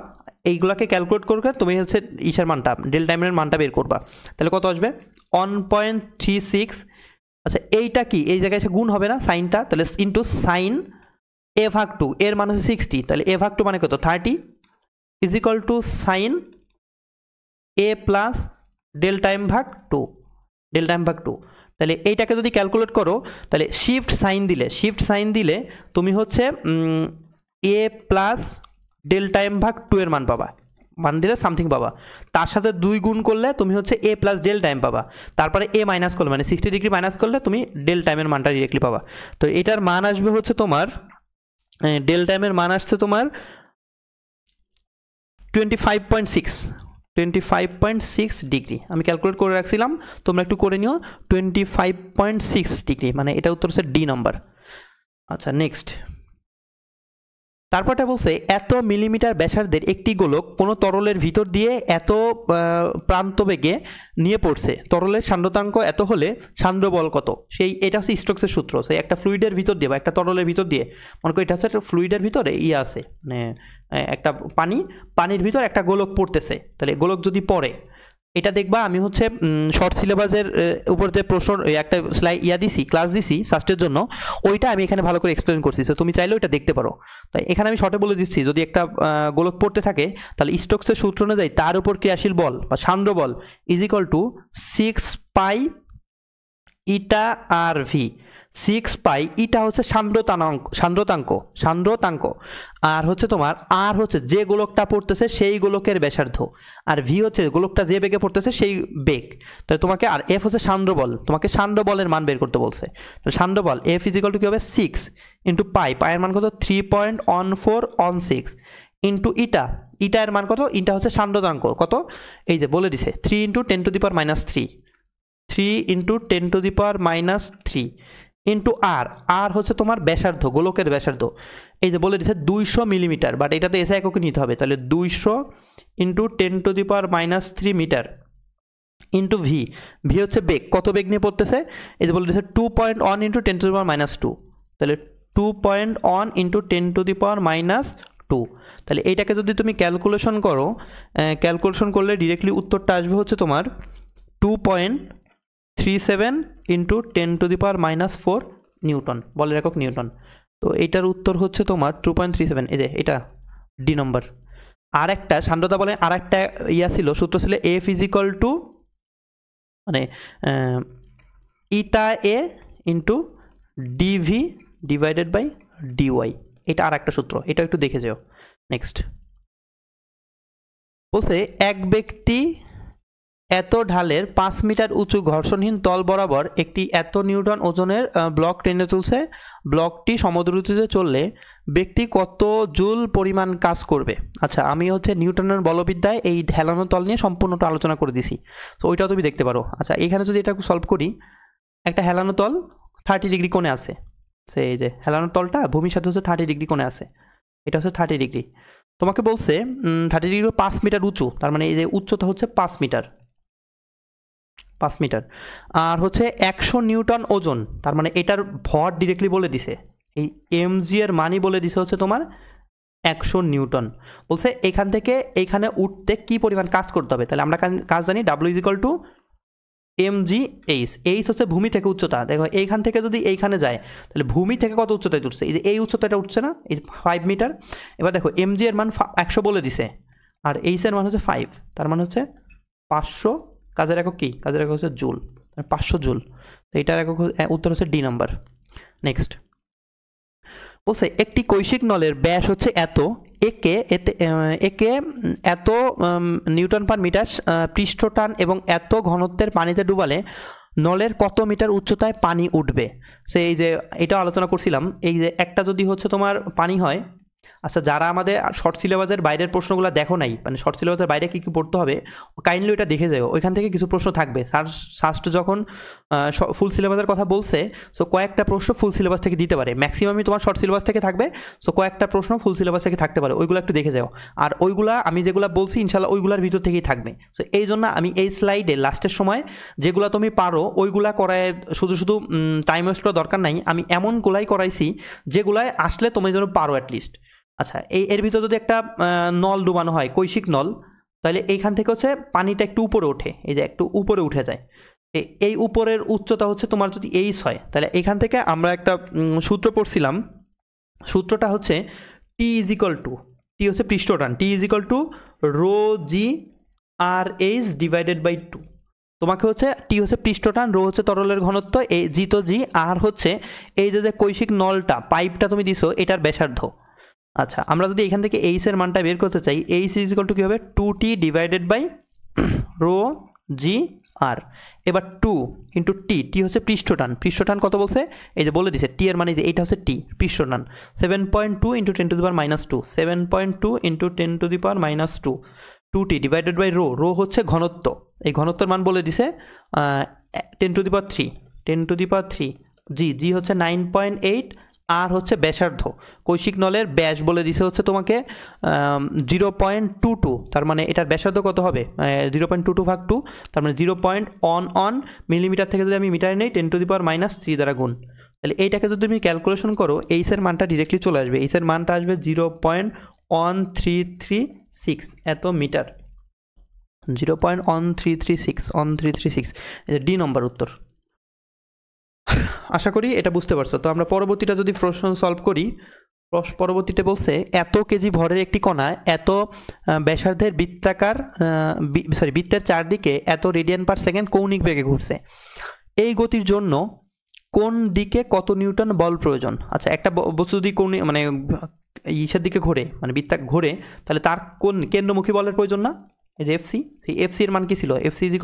এইগুলাকে ক্যালকুলেট করবে, তুমি হচ্ছে ইসের মানটা ডেল টাইমের মানটা বের করবা। তাহলে কত আসবে? 1.36। আচ্ছা, এইটা কি এই জায়গায় এসে গুণ হবে না সাইনটা? তাহলে ইন্টু সাইন A/2, এর মান হচ্ছে 60, তাহলে A/2 মানে কত? 30 is equal to sine A plus delta M ভাগ 2। তাহলে এইটাকে যদি ক্যালকুলেট করো, তাহলে শিফট সাইন দিলে তুমি হচ্ছে A প্লাস ডেল্টা এম ভাগ 2 এর মান দিলে সামথিং পাবা। তার সাথে 2 গুণ করলে তুমি হচ্ছে A প্লাস ডেল টাইম পাবা। তারপরে A মাইনাস করলে মানে 60 ডিগ্রি মাইনাস করলে তুমি ডেল টাইমের মানটা ডিরেক্টলি পাবা। তো এটার মান আসবে হচ্ছে তোমার, ডেল টাইমের মান আসছে তোমার 25.6 ডিগ্রি। আমি ক্যালকুলেট করে রাখছিলাম, তোমরা একটু করে নিও। 25.6 ডিগ্রি, মানে এটা উত্তর হচ্ছে ডি নাম্বার। আচ্ছা, নেক্সট, তারপরটা বলছে এত মিলিমিটার ব্যাসার্ধের একটি গোলক কোনো তরলের ভিতর দিয়ে এত প্রান্ত বেগে নিয়ে পড়ছে, তরলের সান্দ্রতাঙ্ক এত হলে সান্দ্র বল কত। এটা হচ্ছে স্টোকসের সূত্র। সেই একটা ফ্লুইডের ভিতর দিয়ে বা একটা তরলের ভিতর দিয়ে, মনে করি এটা হচ্ছে একটা ফ্লুইডের ভিতরে আছে, মানে একটা পানির ভিতর একটা গোলক পড়তেছে। তাহলে গোলক যদি পড়ে, এটা দেখবা আমি হচ্ছে শর্ট সিলেবাসের উপর যে প্রশ্ন একটা স্লাইড দিছি, ক্লাস দিছি সাস্টের জন্য, ওইটা আমি এখানে ভালো করে এক্সপ্লেন করছি। তো তুমি চাইলে ওইটা দেখতে পারো। তাই এখানে আমি শর্টে বলে দিচ্ছি, যদি একটা গোলক পড়তে থাকে তাহলে স্টোকসের সূত্র অনুযায়ী তার উপর ক্রিয়াশীল বল বা সান্দ্র বল = 6 পাই ইটা আর ভি। 6 পাই ইটা হচ্ছে সান্দ্রতাঙ্ক, আর হচ্ছে তোমার আর হচ্ছে যে গোলকটা পড়তেছে সেই গোলকের ব্যাসার্ধ, আর ভি হচ্ছে গোলকটা যে বেগে পড়তেছে সেই বেগ। তাহলে তোমাকে, আর এফ হচ্ছে সান্দ্র বল, তোমাকে সান্দ্র বলের মান বের করতে বলছে। তো সান্দ্র বল এফ = কি হবে 6 ইন্টু পাইয়ের মান কত 3.1416 ইন্টু ইটা এর মান কত, ইটা হচ্ছে সান্দ্রতাঙ্ক কত, এই যে বলে দিছে 3 × 10⁻³ 3 × 10⁻³ ইন্টু আর হচ্ছে তোমার ব্যাসার্ধ, গোলকের ব্যাসার্ধ, এই যে বলে দিচ্ছে 200 মিলিমিটার, বাট এটাতে এসে এককে নিতে হবে। তাহলে 200 × 10⁻³ মিটার ইন্টু ভি হচ্ছে বেগ, কত বেগ নিয়ে পড়তেছে, এই যে বলে দিচ্ছে 2.1 × 10⁻²। তাহলে 2.1 × 10⁻²। তাহলে এইটাকে যদি তুমি ক্যালকুলেশন করো, ক্যালকুলেশন করলে ডিরেক্টলি উত্তরটা আসবে হচ্ছে তোমার 2.37 × 10⁻⁴ নিউটন, বলের একক নিউটন। তো এইটার উত্তর হচ্ছে তোমার 2.37, এই যে এটা ডি নম্বর। আর একটা সান্দ্রতা বলে আর একটা ছিল, সূত্র ছিল এফ = মানে ইটা এ ইন্টু ডিভি /dy। এটা আর একটা সূত্র, এটা একটু দেখে যাও। নেক্সট বলছে এক ব্যক্তি এত ঢালের 5 মিটার উঁচু ঘর্ষণহীন তল বরাবর একটি এত নিউটন ওজনের ব্লক টেনে তুলছে। ব্লকটি সমদ্রুতিতে চললে ব্যক্তি কত জুল পরিমাণ কাজ করবে। আচ্ছা, আমি হচ্ছে নিউটনের বলবিদ্যায় এই হেলানো তল নিয়ে সম্পূর্ণটা আলোচনা করে দিছি, তো ওইটাও তুমি দেখতে পারো। আচ্ছা, এখানে যদি এটা সলভ করি, একটা হেলানো তল 30 ডিগ্রি কোণে আছে, সেই যে হেলানো তলটা ভূমির সাথে হচ্ছে 30 ডিগ্রি কোণে আছে, এটা হচ্ছে 30 ডিগ্রি। তোমাকে বলছে 30 ডিগ্রি 5 মিটার উঁচু, তার মানে এই যে উচ্চতা হচ্ছে 5 মিটার, আর হচ্ছে 100 নিউটন ওজন, তার মানে এটার ভর ডিরেক্টলি বলে দিছে, এই এমজি এর মানই বলে দিছে হচ্ছে তোমার 100 নিউটন। বলছে এখান থেকে এইখানে উঠতে কি পরিমাণ কাজ করতে হবে। তাহলে আমরা কাজ জানি W = mg/h। এইচ হচ্ছে ভূমি থেকে উচ্চতা। দেখো এইখান থেকে যদি এইখানে যায়, তাহলে ভূমি থেকে কত উচ্চতায় উঠছে, এই যে এই উচ্চতাটা উঠছে না, এই 5 মিটার। এবার দেখো mg এর মান 100 বলে দিছে, আর এইচ এর মান হচ্ছে 5, তার মানে হচ্ছে 500। কাজের একক কি, কাজের একক হচ্ছে জুল, 500 জুল। তো এটার একক উত্তর হচ্ছে ডি নাম্বার। নেক্সট বলছে একটি কৈশিক নলের ব্যাস হচ্ছে এত, একে এত নিউটন পার মিটার পৃষ্ঠটান এবং এত ঘনত্বের পানিতে ডুবালে নলের কত মিটার উচ্চতায় পানি উঠবে। সে এই যে এটা আলোচনা করছিলাম, এই যে একটা যদি হচ্ছে তোমার পানি হয়। আচ্ছা, যারা আমাদের শর্ট সিলেবাসের বাইরের প্রশ্নগুলো দেখো নাই, মানে শর্ট সিলেবাসের বাইরে কী কী পড়তে হবে, কাইন্ডলি ওইটা দেখে যাও, ওইখান থেকে কিছু প্রশ্ন থাকবে। সাস্ট যখন ফুল সিলেবাসের কথা বলছে, সো কয়েকটা প্রশ্ন ফুল সিলেবাস থেকে দিতে পারে, ম্যাক্সিমামই তোমার শর্ট সিলেবাস থেকে থাকবে, সো কয়েকটা প্রশ্ন ফুল সিলেবাস থেকে থাকতে পারে, ওইগুলো একটু দেখে যাও। আর ওইগুলা আমি যেগুলো বলছি ইনশাল্লাহ ওইগুলোর ভিতর থেকেই থাকবে। সো এই জন্য আমি এই স্লাইডে লাস্টের সময় যেগুলো তুমি পারো ওইগুলা করায় শুধু টাইম ওয়েস্ট করার দরকার নাই, আমি এমনগুলাই করাইছি যেগুলায় আসলে তুমি যেন পারো অ্যাটলিস্ট। আচ্ছা, এর ভিতর যদি একটা নল ডুবানো হয়, কৈশিক নল, তাহলে এইখান থেকে হচ্ছে পানিটা একটু উপরে ওঠে, এই যে একটু উপরে উঠে যায়, এই উপরের উচ্চতা হচ্ছে তোমার যদি এইচ হয়, তাহলে এখান থেকে আমরা একটা সূত্র পড়ছিলাম, সূত্রটা হচ্ছে টি হচ্ছে পৃষ্ঠটান, টি ρg/h/2। তোমাকে হচ্ছে টি হচ্ছে পৃষ্ঠটান, রো হচ্ছে তরলের ঘনত্ব, এই জি তো জি, আর হচ্ছে এই যে কৈশিক নলটা পাইপটা তুমি দিছো এটার ব্যাসার্ধ। আচ্ছা, আমরা যদি এখান থেকে এইচ এর মানটা বের করতে চাই, এইচ = কি হবে 2t ρg/r। এবার 2 × টি হচ্ছে পৃষ্ঠটান কত বলছে, এই যে বলে দিছে টি এর মানে যে এটা হচ্ছে টি পৃষ্ঠটান, 7.2 × 10⁻², 7.2 × 10⁻², 2t ρ হচ্ছে ঘনত্ব, এই ঘনত্বের মান বলে দিছে 10⁻³ জি হচ্ছে 9.8, আর হচ্ছে ব্যাসার্ধ, কৈশিক নলের ব্যাস বলে দিছে হচ্ছে তোমাকে 0.22, তার মানে এটার ব্যাসার্ধ কত হবে 0.22/2, তার মানে 0.11 মিলিমিটার থেকে যদি আমি মিটারে নেই 10⁻³ দ্বারা গুণ, তাহলে এইটাকে যদি তুমি ক্যালকুলেশন করো এইসের মানটা ডিরেক্টলি চলে আসবে, এইসের মানটা আসবে 0.1336 এত মিটার, 0.1336 এটা ডি নম্বর উত্তর। আশা করি এটা বুঝতে পারছো। তো আমরা পরবর্তীটা যদি প্রশ্ন সলভ করি, পরবর্তীতে বলছে এত কেজি ভরের একটি কণা এত ব্যাসার্ধের বৃত্তের চারদিকে এত রেডিয়ান পার সেকেন্ড কৌণিক বেগে ঘুরছে, এই গতির জন্য কোন দিকে কত নিউটন বল প্রয়োজন। আচ্ছা, একটা বস্তু যদি কৌণিক মানে ইসের দিকে ঘোরে, মানে বৃত্তা ঘোরে, তাহলে তার কোন কেন্দ্রমুখী বলের প্রয়োজন না, এই যে এফসি, সেই এফসি এর মান কি ছিল, FC =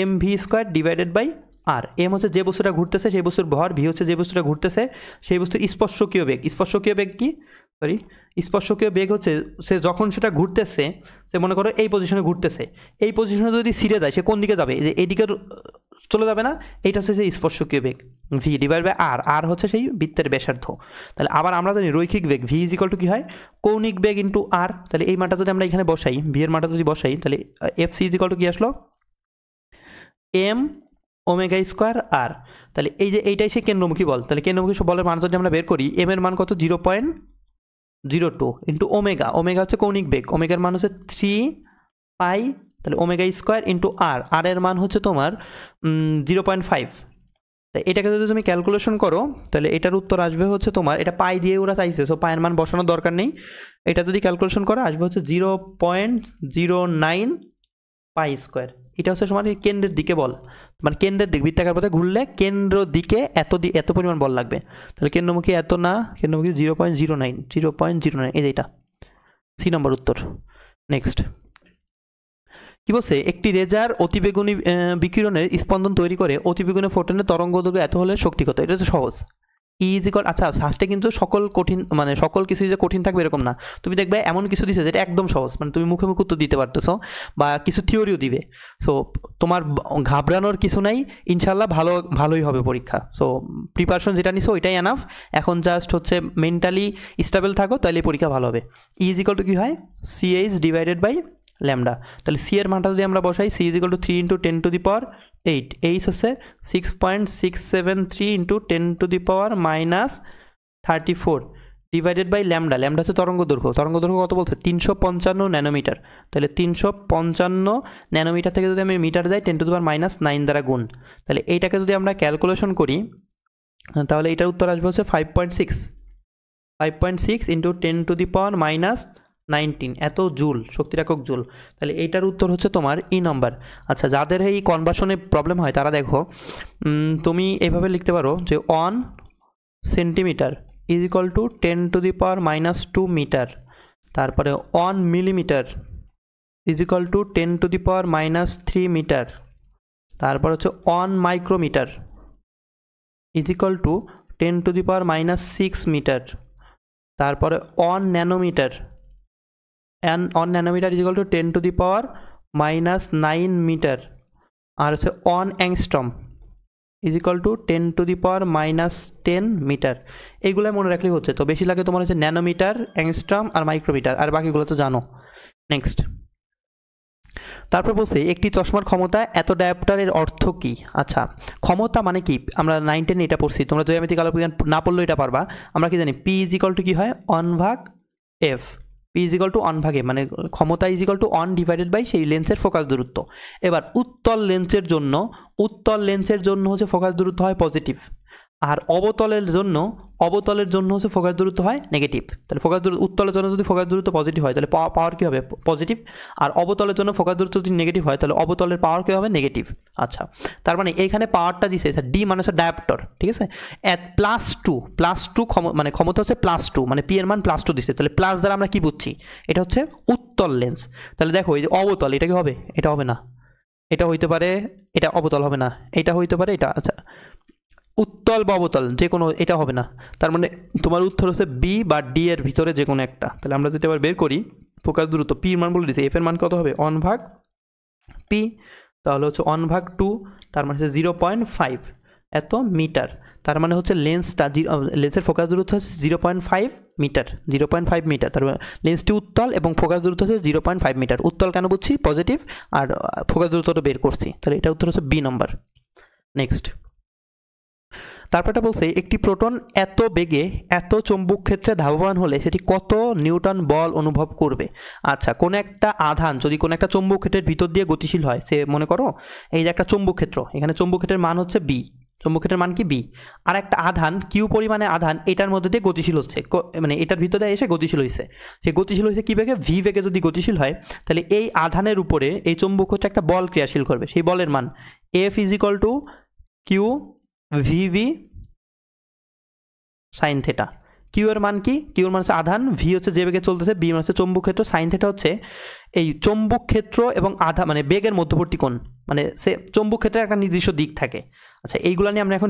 mv² divided by R. M হচ্ছে যে বস্তুটা ঘুরতেছে সেই বস্তুর ভর, ভি হচ্ছে যে বস্তুটা ঘুরতেছে সেই বস্তুর স্পর্শকীয় বেগ। স্পর্শকীয় বেগ কি, স্পর্শকীয় বেগ হচ্ছে সে যখন সেটা ঘুরতেছে, সে মনে করো এই পজিশনে ঘুরতেছে, এই পজিশনে যদি ছিঁড়ে যায় সে কোন দিকে যাবে, যে এইদিকে চলে যাবে না, এইটা হচ্ছে সেই স্পর্শকীয় বেগ ভি ডিভাইড বাই আর। আর হচ্ছে সেই বৃত্তের ব্যাসার্ধ। তাহলে আবার আমরা জানি রৈখিক বেগ ভি = কি হয়, কৌণিক বেগ ইন্টু আর। তাহলে এই মানটা যদি আমরা এখানে বসাই, ভি এর মানটা যদি বসাই, তাহলে এফসি = কি আসলো, m⍵² আর। তাহলে এই যে এইটাই সে কেন্দ্রমুখী বল, তাহলে কেন্দ্রমুখী বলের মান যদি আমরা বের করি, এম এর মান কত 0.02 ইন্টু ওমেগা, ওমেগা হচ্ছে কৌণিক বেগ, ওমেগার মান হচ্ছে 3π, তাহলে ওমেগা² ইন্টু আর, আর এর মান হচ্ছে তোমার 0.5। তাই এটাকে যদি তুমি ক্যালকুলেশন করো তাহলে এটার উত্তর আসবে হচ্ছে তোমার, এটা পাই দিয়ে ওরা চাইছে, সো পায়ের মান বসানোর দরকার নেই, এটা যদি ক্যালকুলেশন করো আসবে হচ্ছে 0.09π²। এটা হচ্ছে তোমার কেন্দ্রের দিকে বল, মানে কেন্দ্রের দিক, বৃত্তাকার পথে ঘুরলে কেন্দ্র দিকে এত পরিমাণ বল লাগবে। তাহলে কেন্দ্রমুখী এত না, কেন্দ্রমুখী 0.09, এই যে এটা সি নম্বর উত্তর। নেক্সট কি বলছে, একটি রেজার অতিবেগুনি বিকিরণের স্পন্দন তৈরি করে, অতিবেগুনি ফোটনের তরঙ্গ দৈর্ঘ্য এত হলে শক্তি কত। এটা হচ্ছে সহজ, আচ্ছা ফার্স্টে কিন্তু সকল কিছু যে কঠিন থাকবে এরকম না, তুমি দেখবে এমন কিছু দিছে যেটা একদম সহজ, মানে তুমি মুখে মুখে উত্তর দিতে পারতেছো, বা কিছু থিওরিও দিবে। সো তোমার ঘাবড়ানোর কিছু নাই, ইনশাল্লাহ ভালোই হবে পরীক্ষা। সো প্রিপারেশন যেটা নিছো ওইটাই এনাফ, এখন জাস্ট হচ্ছে মেন্টালি স্টেবল থাকো, তাহলে পরীক্ষা ভালো হবে। কি হয়, CH ডিভাইডেড বাই ল্যামডা। তাহলে সি এর মানটা যদি আমরা বসাই, সি = 3 × 10⁻8, এইচ হচ্ছে 6.673 × 10⁻34 ডিভাইডেড বাই ল্যামডা। ল্যামডা হচ্ছে তরঙ্গ দৈর্ঘ্য, তরঙ্গ দৈর্ঘ্য কত বলছে 355 ন্যানোমিটার। তাহলে 355 ন্যানোমিটার থেকে যদি আমি মিটার যাই 10⁻৯ দ্বারা গুণ, তাহলে এইটাকে যদি আমরা ক্যালকুলেশন করি তাহলে এটার উত্তর আসবে হচ্ছে 5.6 × 10⁻19 এত জুল, শক্তির একক জুল। তাহলে এইটার উত্তর হচ্ছে তোমার ই নাম্বার। আচ্ছা, যাদের এই কনভার্সনে প্রবলেম হয় তারা দেখো, তুমি এইভাবে লিখতে পারো যে 1 সেন্টিমিটার = 10⁻² মিটার, তারপরে 1 মিলিমিটার = 10⁻³ মিটার, তারপর হচ্ছে 1 মাইক্রোমিটার = 10⁻6 মিটার, তারপরে 1 ন্যানোমিটার = 10⁻9 মিটার, আর হচ্ছে 1 অ্যাংস্ট্রম = 10⁻10 মিটার। এইগুলো মনে রাখলেই হচ্ছে। তো বেশি লাগে তোমার হচ্ছে ন্যানোমিটার, অ্যাংস্ট্রম আর মাইক্রোমিটার, আর বাকিগুলো তো জানো। নেক্সট তারপর বলছে একটি চশমার ক্ষমতা এত ডায়োপ্টারের অর্থ কি। আচ্ছা, ক্ষমতা মানে কি, আমরা 9-10 এটা পড়ছি, তোমরা জ্যামিতিক আলোক বিজ্ঞান না পড়লেও এটা পারবা। আমরা কি জানি, P = কি হয় 1/f, P = 1/a, মানে ক্ষমতা = 1 ডিভাইডেড বাই সেই লেন্সের ফোকাস দূরত্ব। এবার উত্তল লেন্সের জন্য হচ্ছে ফোকাস দূরত্ব হয় পজিটিভ, আর অবতলের জন্য হচ্ছে ফোকাস দূরত্ব হয় নেগেটিভ। তাহলে উত্তলের জন্য যদি ফোকাস দূরত্ব পজিটিভ হয় তাহলে পাওয়ার কী হবে, পজিটিভ, আর অবতলের জন্য ফোকাস দূরত্ব যদি নেগেটিভ হয় তাহলে অবতলের পাওয়ার কী হবে, নেগেটিভ। আচ্ছা, তার মানে এইখানে পাওয়ারটা দিছে ডি মানে হচ্ছে ডায়োপ্টার, ঠিক আছে, +2 মানে ক্ষমতা হচ্ছে +2, মানে পি এর মান +2 দিছে, তাহলে প্লাস দ্বারা আমরা কি বুঝছি, এটা হচ্ছে উত্তল লেন্স। তাহলে দেখো এই যে অবতল, এটা কি হবে, এটা হবে না, এটা হইতে পারে, এটা অবতল হবে না, এটা হইতে পারে, এটা। আচ্ছা, উত্তল বা অবতল যে কোনো, এটা হবে না। তার মানে তোমার উত্তর হচ্ছে বি বা ডি এর ভিতরে যে কোনো একটা। তাহলে আমরা যদি এবার বের করি ফোকাস দূরত্ব, পি এর মান বলে দিয়েছি, এফ এর মান কত হবে 1/p, তাহলে হচ্ছে 1/2, তার মানে হচ্ছে 0.5। এত মিটার, তার মানে হচ্ছে লেন্সটা লেন্সের ফোকাস দূরত্ব হচ্ছে 0.5 মিটার, 0.5 মিটার। তার মানে লেন্সটি উত্তল এবং ফোকাস দূরত্ব হচ্ছে 0.5 মিটার। উত্তল কেন বুঝছি? পজিটিভ, আর ফোকাস দূরত্বটা বের করছি, তাহলে এটা উত্তর হচ্ছে বি নম্বর। নেক্সট, তারপরটা বলছে একটি প্রোটন এত বেগে এত চৌম্বক ক্ষেত্রে ধাবমান হলে সেটি কত নিউটন বল অনুভব করবে। আচ্ছা, কোনো একটা আধান যদি কোনো একটা চৌম্বক ক্ষেত্রের ভিতর দিয়ে গতিশীল হয়, সে মনে করো এই যে একটা চৌম্বক ক্ষেত্র, এখানে চৌম্বক ক্ষেত্রের মান হচ্ছে বি, চৌম্বক ক্ষেত্রের মান কি বি, আর একটা আধান কিউ পরিমাণে আধান এটার মধ্যে দিয়ে গতিশীল হচ্ছে, মানে এটার ভিতরে এসে গতিশীল হয়েছে, সে গতিশীল হয়েছে কী বেগে? ভি বেগে যদি গতিশীল হয়, তাহলে এই আধানের উপরে এই চৌম্বক ক্ষেত্রে একটা বল ক্রিয়াশীল করবে। সেই বলের মান F is equal to Q VV sine theta. Q এর মান কি? কিউ এর মান হচ্ছে আধান, ভি হচ্ছে যে বেগে চলতেছে, বি মান হচ্ছে চৌম্বক ক্ষেত্র, সাইন থেটা হচ্ছে এই চৌম্বক ক্ষেত্র এবং মানে বেগের মধ্যবর্তী কোণ, মানে সে চৌম্বক ক্ষেত্রের একটা নির্দিষ্ট দিক থাকে। আচ্ছা, এইগুলো নিয়ে আমরা এখন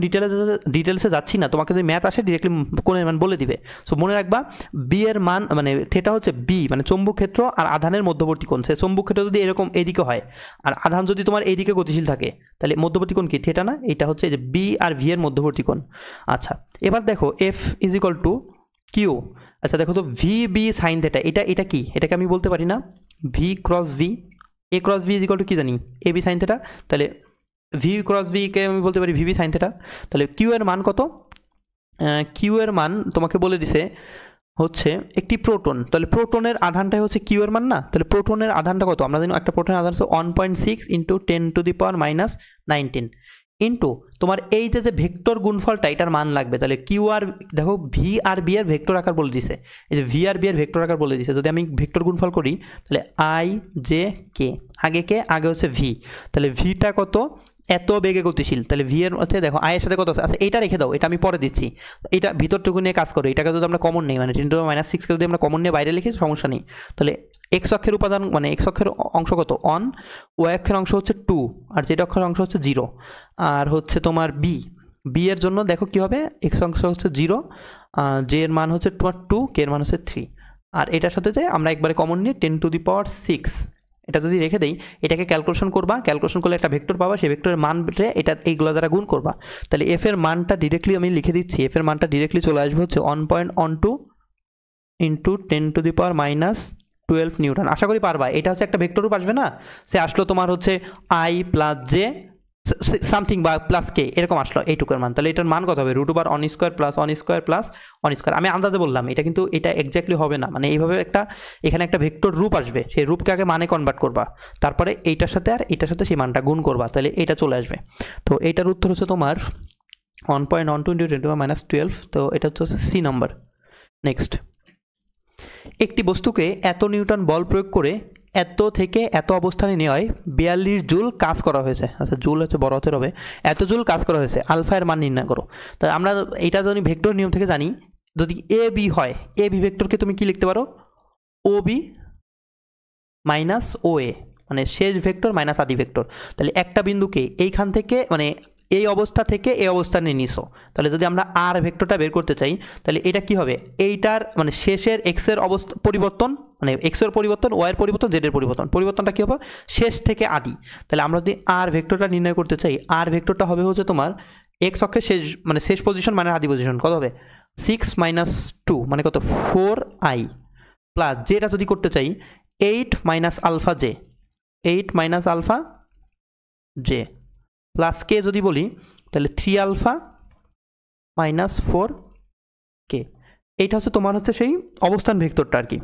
ডিটেলসে যাচ্ছি না, তোমাকে যদি ম্যাথ আসে ডিরেক্টলি কোণের মান বলে দিবে। সো মনে রাখবা বি এর মান মানে থেটা হচ্ছে বি, মানে চৌম্বক ক্ষেত্র আর আধানের মধ্যবর্তী কোণ। সে চৌম্বক ক্ষেত্র যদি এরকম এইদিকে হয় আর আধান যদি তোমার এইদিকে গতিশীল থাকে, তাহলে মধ্যবর্তী কোণ কি? থেটা না? এটা হচ্ছে যে বি আর ভি এর মধ্যবর্তী কোণ। আচ্ছা, এবার দেখো F is equal to Q. আচ্ছা দেখো তো ভি বি সাইন থেটা, এটা কি? এটাকে আমি বলতে পারি না V cross V, A cross V is equal to কি জানি? A B sine theta. তাহলে ভি ক্রস ভিকে আমি বলতে পারি ভিভি সাইন থেটা। তাহলে কিউ এর মান কত? কিউ এর মান তোমাকে বলে দিছে হচ্ছে একটি প্রোটন, তাহলে প্রোটনের আধানটাই হচ্ছে কিউ এর মান না? তাহলে প্রোটনের আধানটা কত? আমরা জানি একটা প্রোটনের আধান হচ্ছে 1.6 ইন্টু 10⁻⁻19 ইন্টু তোমার এই যে ভেক্টর গুণফলটা, এটার মান লাগবে। তাহলে কিউ আর দেখো ভি আর বি এর ভেক্টর আকার বলে দিছে, এই যে ভি আর বি এর ভেক্টর আকার বলে দিছে। যদি আমি ভেক্টর গুণফল করি তাহলে আই জে কে, আগে হচ্ছে ভি, তাহলে ভিটা কত? এত বেগে গতিশীল, তাহলে ভি এর হচ্ছে দেখো আয়ের সাথে কত আছে? আচ্ছা এটা রেখে দাও, এটা আমি পরে দিচ্ছি, এটা ভিতরটুকু নিয়ে কাজ করো। এটাকে যদি আমরা কমন নেই, মানে 10⁻⁶ যদি আমরা কমন নিয়ে বাইরে লিখি সমস্যা নেই। তাহলে এক্স অক্ষের উপাদান মানে এক্স অক্ষের অংশ কত? অন, ওয়াই অক্ষের অংশ হচ্ছে 2, আর জেড অক্ষের অংশ হচ্ছে 0, আর হচ্ছে তোমার বি এর জন্য দেখো কি হবে? এক্স অংশ হচ্ছে 0, জে এর মান হচ্ছে তোমার 2, কে এর মান হচ্ছে 3, আর এটার সাথে যে আমরা একবারে কমন নিয়ে 10⁶ এটা যদি রেখে দেই, এটাকে ক্যালকুলেশন করবা, ক্যালকুলেশন করলে একটা ভেক্টর পাবা, সেই ভেক্টরের মান এটা এইগুলো দ্বারা গুণ করবা। তাহলে এফ এর মানটা ডিরেক্টলি আমি লিখে দিচ্ছি, এফ এর মানটা ডিরেক্টলি চলে আসবে হচ্ছে 1.12 ইন্টু 10⁻12 নিউটন। আশা করি পারবা, এটা হচ্ছে একটা ভেক্টর রূপ আসবে না? সে আসলো তোমার হচ্ছে আই প্লাস জে সামথিং বা প্লাস কে, এরকম আসলো এইটুকুর মান। তাহলে এটার মান কত হবে? √1² প্লাস 1² আমি আন্দাজে বললাম, এটা কিন্তু এটা এক্স্যাক্টলি হবে না, মানে এইভাবে এখানে একটা ভেক্টর রূপ আসবে, সেই রূপকে আগে মানে কনভার্ট করবা, তারপরে এইটার সাথে আর এইটার সাথে সেই মানটা গুণ করবা, তাহলে এটা চলে আসবে। তো এইটার উত্তর হচ্ছে তোমার 1.12 ইন্টু 10⁻12, তো এটা হচ্ছে সি নম্বর। নেক্সট, একটি বস্তুকে এত নিউটন বল প্রয়োগ করে এত থেকে এত অবস্থানে নেওয়ায় 42 জুল কাজ করা হয়েছে। আচ্ছা, জুল হচ্ছে বড় হাতের হবে, এত জুল কাজ করা হয়েছে, আলফা এর মান নির্ণয় করো। তো আমরা এটা যদি ভেক্টর নিয়ম থেকে জানি, যদি এ বি হয়, এ বি ভেক্টরকে তুমি কি লিখতে পারো? ও বি মাইনাস ও এ, মানে শেষ ভেক্টর মাইনাস আদি ভেক্টর। তাহলে একটা বিন্দুকে এইখান থেকে মানে এই অবস্থা থেকে এই অবস্থানে নিছো, তাহলে যদি আমরা আর ভেক্টরটা বের করতে চাই, তাহলে এটা কি হবে? এইটার মানে শেষের এক্স এর অবস্থা পরিবর্তন, মানে এক্স এর পরিবর্তন, ওয়াই এর পরিবর্তন, জেড এর পরিবর্তনটা কি হবে? শেষ থেকে আদি। তাহলে আমরা যদি আর ভেক্টরটা নির্ণয় করতে চাই, আর ভেক্টরটা হবে হচ্ছে তোমার এক্স অক্ষের শেষ মানে শেষ পজিশন মানে আদি পজিশন, কত হবে? 6 - 2 মানে কত? 4i, প্লাস যেটা যদি করতে চাই 8 - alpha J, 8 - alpha J, plus K যদি বলি তাহলে 3 আলফা মাইনাস 4 কে। এইটা হচ্ছে তোমার হচ্ছে সেই অবস্থান ভেক্টরটা আর কি।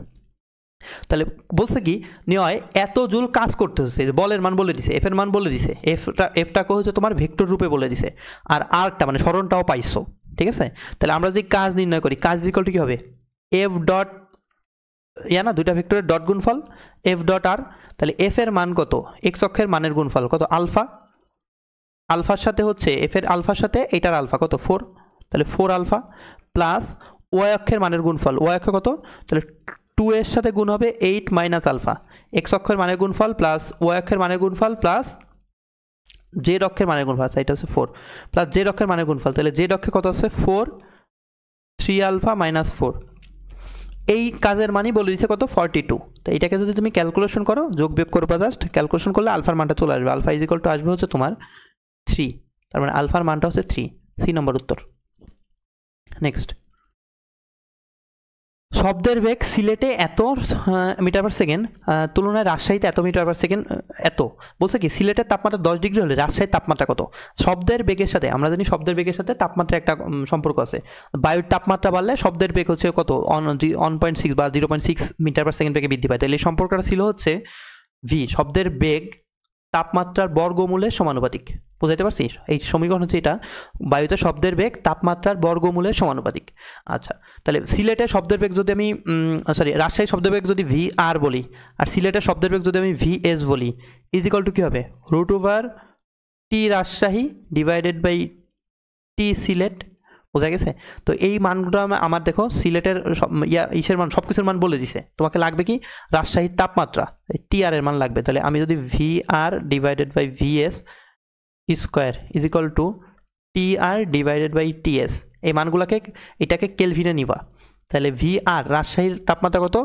তাহলে বলছে কি নেওয়ায় এত জুল কাজ করতে হচ্ছে, বলের মান বলে দিছে, এফ এর মান বলে দিছে, এফটাকে হচ্ছে তোমার ভেক্টর রূপে বলে দিছে, আর আরটা মানে সরণটাও পাইছো, ঠিক আছে? তাহলে আমরা যদি কাজ নির্ণয় করি, কাজ ইকুয়াল টু কি হবে? এফ ডট না, দুইটা ভেক্টরের ডট গুণফল এফ ডট আর। তাহলে এফ এর মান কত? এক্স অক্ষের মানের গুণফল কত? আলফা, আলফার সাথে হচ্ছে এফ এর আলফার সাথে এটার আলফা কত? 4, তাহলে 4 আলফা, প্লাস ওয়াই অক্ষের মানের গুণফল, ওয়াই অক্ষ কত? তাহলে 2 এর সাথে গুণ হবে 8 - আলফা, এক্স অক্ষের মানের গুণফল প্লাস ওয়াই অক্ষের মানের গুণফল প্লাস জেড অক্ষের মানের গুণফল, এটা হচ্ছে 4 প্লাস জেড অক্ষের মানের গুণফল। তাহলে জেড অক্ষে কত আছে? 4, 3 আলফা মাইনাস 4। এই কাজের মানই বলে দিচ্ছে কত? 42। তো এটাকে যদি তুমি ক্যালকুলেশন করো, যোগ বিয়োগ করবা, জাস্ট ক্যালকুলেশন করলে আলফার মানটা চলে আসবে। আলফা ইজ ইকুয়াল টু আসবে হচ্ছে তোমার 3, তার মানে আলফার মানটা হচ্ছে 3, সি নম্বর উত্তর। নেক্সট, শব্দের বেগ সিলেটে এত মিটার পার সেকেন্ড তুলনায় রাজশাহীতে এত মিটার পার সেকেন্ড এত, বলছে কি সিলেটের তাপমাত্রা 10 ডিগ্রি হলে রাজশাহীর তাপমাত্রা কত। শব্দের বেগের সাথে আমরা জানি শব্দের বেগের সাথে তাপমাত্রা একটা সম্পর্ক আছে, বায়ুর তাপমাত্রা বাড়লে শব্দের বেগ হচ্ছে কত 1.6 বা 0.6 মিটার পার সেকেন্ড বেগে বৃদ্ধি পায়। তাহলে এই সম্পর্কটা ছিল হচ্ছে ভি, শব্দের বেগ তাপমাত্রার বর্গমূলের সমানুপাতিক। বুঝাইতে পারছিস? এই সমীকরণ হচ্ছে এটা, বায়ুতে শব্দের বেগ তাপমাত্রার বর্গমূলের সমানুপাতিক। আচ্ছা, তাহলে সিলেটের শব্দের বেগ যদি আমি রাজশাহীর শব্দের বেগ যদি ভি আর বলি, আর সিলেটের শব্দের বেগ যদি আমি ভি এস বলি, ইজ ইকুয়াল টু কী হবে, √টি রাজশাহী ডিভাইডেড বাই টি সিলেট। বোঝা গেছে? তো এই মানগুলো আমার দেখো সিলেটের ইসের মান সব কিছুর মান বলে দিছে, তোমাকে লাগবে কি রাজশাহীর তাপমাত্রা, টি আর এর মান লাগবে। তাহলে আমি যদি V R divided by V S square is equal to T R divided by T S, এই মানগুলোকে এটাকে কেলভিনে নিবা। তাহলে ভি আর রাজশাহীর তাপমাত্রা কত,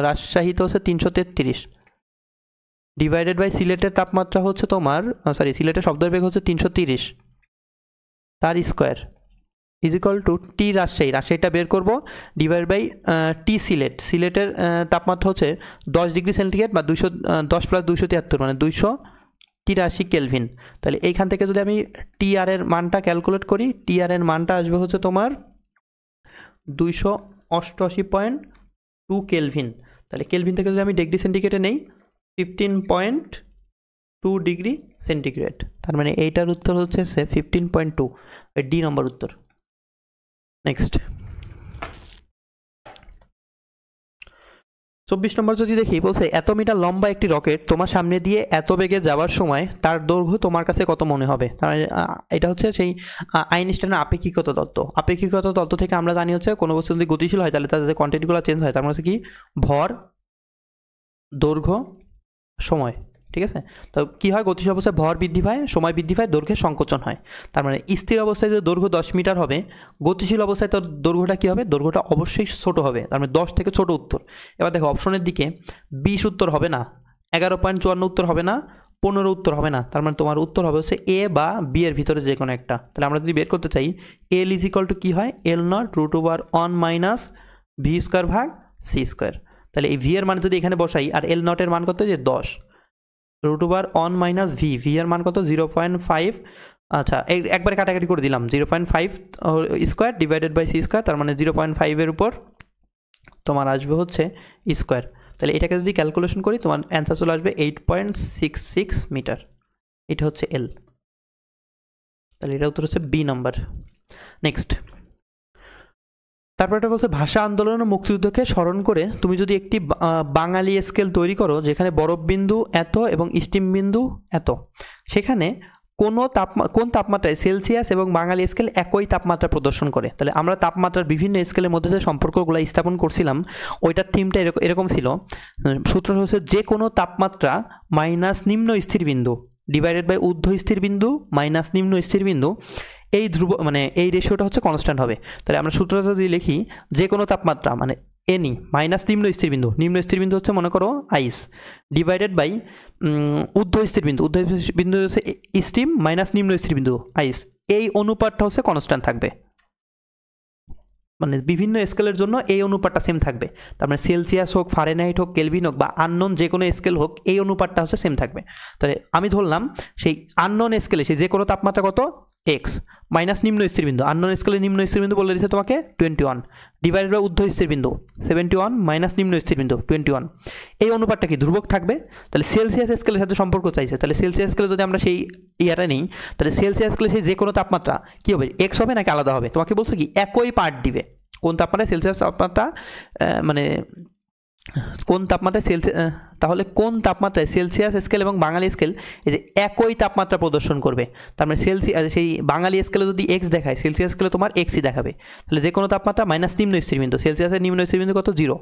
রাজশাহীতে হচ্ছে 333 ডিভাইডেড বাই সিলেটের তাপমাত্রা হচ্ছে তোমার সিলেটের শব্দের বেগ হচ্ছে 330 তার স্কোয়ার ইজ ইকুয়াল টু টি রাজশাহীটা বের করবো ডিভাইড বাই টি সিলেটের তাপমাত্রা হচ্ছে 10 ডিগ্রি সেন্টিগ্রেড বা 210 + 273 মানে 283 কেলভিন। তাহলে এইখান থেকে যদি আমি টি আর এর মানটা ক্যালকুলেট করি, টি আর এর মানটা আসবে হচ্ছে তোমার 288.2 কেলভিন। তাহলে কেলভিন থেকে যদি আমি ডিগ্রি সেন্টিগ্রেডে নেই 15.2 ডিগ্রি সেন্টিগ্রেড, তার মানে এইটার উত্তর হচ্ছে 15.2, ডি নম্বর উত্তর। নেক্সট 24 নম্বর যদি দেখি, বলছে এত মিটার লম্বা একটি রকেট তোমার সামনে দিয়ে এত বেগে যাওয়ার সময় তার দৈর্ঘ্য তোমার কাছে কত মনে হবে। এটা হচ্ছে সেই আইনস্টাইনের আপেক্ষিকতা তত্ত্ব। আপেক্ষিকতা তত্ত্ব থেকে আমরা জানি হচ্ছে কোনো বস্তু যদি গতিশীল হয় তাহলে তার যে কন্টেন্টগুলো চেঞ্জ হয়, তার মানে হচ্ছে কি ভর, দৈর্ঘ্য, সময়। ঠিক আছে? তো কী হয়, গতিশীল অবস্থায় ভর বৃদ্ধি পায়, সময় বৃদ্ধি পায়, দৈর্ঘ্যের সংকোচন হয়। তার মানে স্থির অবস্থায় যদি দৈর্ঘ্য 10 মিটার হবে, গতিশীল অবস্থায় তো দৈর্ঘ্যটা কী হবে, দৈর্ঘ্যটা অবশ্যই ছোট হবে। তার মানে 10 থেকে ছোট উত্তর। এবার দেখো অপশনের দিকে 20 উত্তর হবে না, 11.54 উত্তর হবে না, 15 উত্তর হবে না। তার মানে তোমার উত্তর হবে হচ্ছে এ বা বি এর ভিতরে যে কোনো একটা। তাহলে আমরা যদি বের করতে চাই এল ইজ ইকুয়াল টু কী হয়, L0 √1 - ভি স্কোয়ার ভাগ সি স্কোয়ার। তাহলে এই ভি এর মান যদি এখানে বসাই, আর L0 এর মান কত, যে 10 √1 - ভি এর মান কত 0.5। আচ্ছা, একবারে কাটাকাটি করে দিলাম, 0.5 square divided by C square, তার মানে 0.5 এর উপর তোমার আসবে হচ্ছে স্কোয়ার। তাহলে এটাকে যদি ক্যালকুলেশন করি তোমার অ্যান্সার চলে আসবে 8.66 মিটার। এটা হচ্ছে এল। তাহলে এটা উত্তর হচ্ছে বি নাম্বার। নেক্সট, তারপর এটা বলছে ভাষা আন্দোলন ও মুক্তিযুদ্ধকে স্মরণ করে তুমি যদি একটি বাঙালি স্কেল তৈরি করো যেখানে বরফ বিন্দু এত এবং স্টিম বিন্দু এত, সেখানে কোন তাপমাত্রায় সেলসিয়াস এবং বাঙালি স্কেল একই তাপমাত্রা প্রদর্শন করে। তাহলে আমরা তাপমাত্রার বিভিন্ন স্কেলের মধ্যে যে সম্পর্কগুলো স্থাপন করছিলাম ওইটার থিমটা এরকম ছিল। সূত্রটা হচ্ছে যে কোনো তাপমাত্রা মাইনাস নিম্ন স্থির বিন্দু ডিভাইডেড বাই ঊর্ধ্ব স্থির বিন্দু মাইনাস নিম্ন স্থির বিন্দু, এই এই রেশিওটা হচ্ছে কনস্ট্যান্ট হবে। তাহলে আমরা সূত্রটা যদি লিখি, যে কোনো তাপমাত্রা মানে এনি মাইনাস নিম্ন স্থির বিন্দু হচ্ছে মনে করো আইস, ডিভাইডেড বাই ঊর্ধ্ব স্থির বিন্দু হচ্ছে স্টিম মাইনাস নিম্ন স্থির বিন্দু আইস, এই অনুপাতটা হচ্ছে কনস্ট্যান্ট থাকবে। মানে বিভিন্ন স্কেলের জন্য এই অনুপাতটা সেম থাকবে। তার মানে সেলসিয়াস হোক, ফারেনহাইট হোক, কেলভিন হোক বা আননোন যে কোনো স্কেল হোক, এই অনুপাতটা হচ্ছে সেম থাকবে। তাহলে আমি ধরলাম সেই আননোন স্কেলে সেই যে কোনো তাপমাত্রা কত এক্স মাইনাস নিম্ন স্থির বিন্দু, আননোন স্কেলে নিম্ন স্থির বিন্দু বলে দিচ্ছে তোমাকে 21 ডিভাইডেড বাই ঊর্ধ্ব স্থির বিন্দু 71 মাইনাস নিম্ন স্থির বিন্দু 21, এই অনুপাতটা কি ধ্রুবক থাকবে। তাহলে সেলসিয়াস স্কেলের সাথে সম্পর্ক চাইছে, তাহলে সেলসিয়াস স্কেলে যদি আমরা সেই ইয়াটা নিই, তাহলে সেলসিয়াস স্কেলে সেই যে কোনো তাপমাত্রা কী হবে, এক্স হবে নাকি আলাদা হবে। তোমাকে বলছে কি একই পার্ট দিবে, কোন তাপমাত্রায় সেলসিয়াস তাপমাত্রা মানে কোন তাপমাত্রায় তাহলে কোন তাপমাত্রায় সেলসিয়াস স্কেল এবং বাঙালি স্কেল এই যে একই তাপমাত্রা প্রদর্শন করবে। তার মানে সেই বাঙালি স্কেলে যদি এক্স দেখায়, সেলসিয়াস স্কেলে তোমার এক্সই দেখাবে। তাহলে যে কোনো তাপমাত্রা মাইনাস নিম্ন স্থির বিন্দু, সেলসিয়াসের নিম্ন স্থির বিন্দু কত 0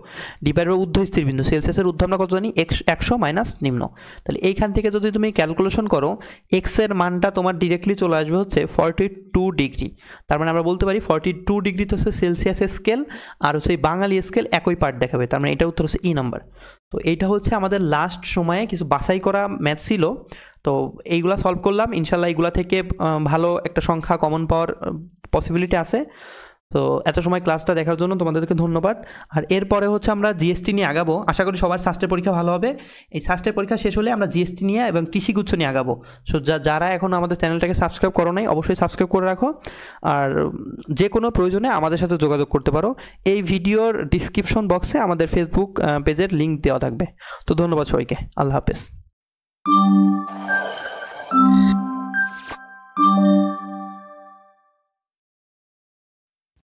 ডিভাইড বাই ঊর্ধ্ব স্থির বিন্দু, সেলসিয়াসের ঊর্ধ্ব আমরা কত জানি 100 মাইনাস নিম্ন। তাহলে এইখান থেকে যদি তুমি ক্যালকুলেশন করো এক্সের মানটা তোমার ডিরেক্টলি চলে আসবে হচ্ছে 42 ডিগ্রি। তার মানে আমরা বলতে পারি 42 ডিগ্রি তো হচ্ছে সেলসিয়াসের স্কেল আর হচ্ছে বাঙালি স্কেল একই পার্ট দেখাবে। তার মানে এটা উত্তর হচ্ছে ই নাম্বার। তো এইটা হচ্ছে আমাদের লাস্ট সময়ে কিছু বাছাই করা ম্যাথ ছিল। তো এইগুলা সলভ করলাম, ইনশাল্লাহ এইগুলা থেকে ভালো একটা সংখ্যা কমন পাওয়ার পসিবিলিটি আছে। তো এত সময় ক্লাসটা দেখার জন্য তোমাদেরকে ধন্যবাদ। আর এরপরে হচ্ছে আমরা জিএসটি নিয়ে আগাবো। আশা করি সবার ষষ্ঠের পরীক্ষা ভালো হবে। এই ষষ্ঠের পরীক্ষা শেষ হলে আমরা জিএসটি নিয়ে এবং কৃষিগুচ্ছ নিয়ে আগাবো। সো যারা এখন আমাদের চ্যানেলটাকে সাবস্ক্রাইব করো নাই, অবশ্যই সাবস্ক্রাইব করে রাখো। আর যে কোনো প্রয়োজনে আমাদের সাথে যোগাযোগ করতে পারো। এই ভিডিওর ডিসক্রিপশন বক্সে আমাদের ফেসবুক পেজের লিঙ্ক দেওয়া থাকবে। তো ধন্যবাদ সবাইকে, আল্লাহ হাফেজ।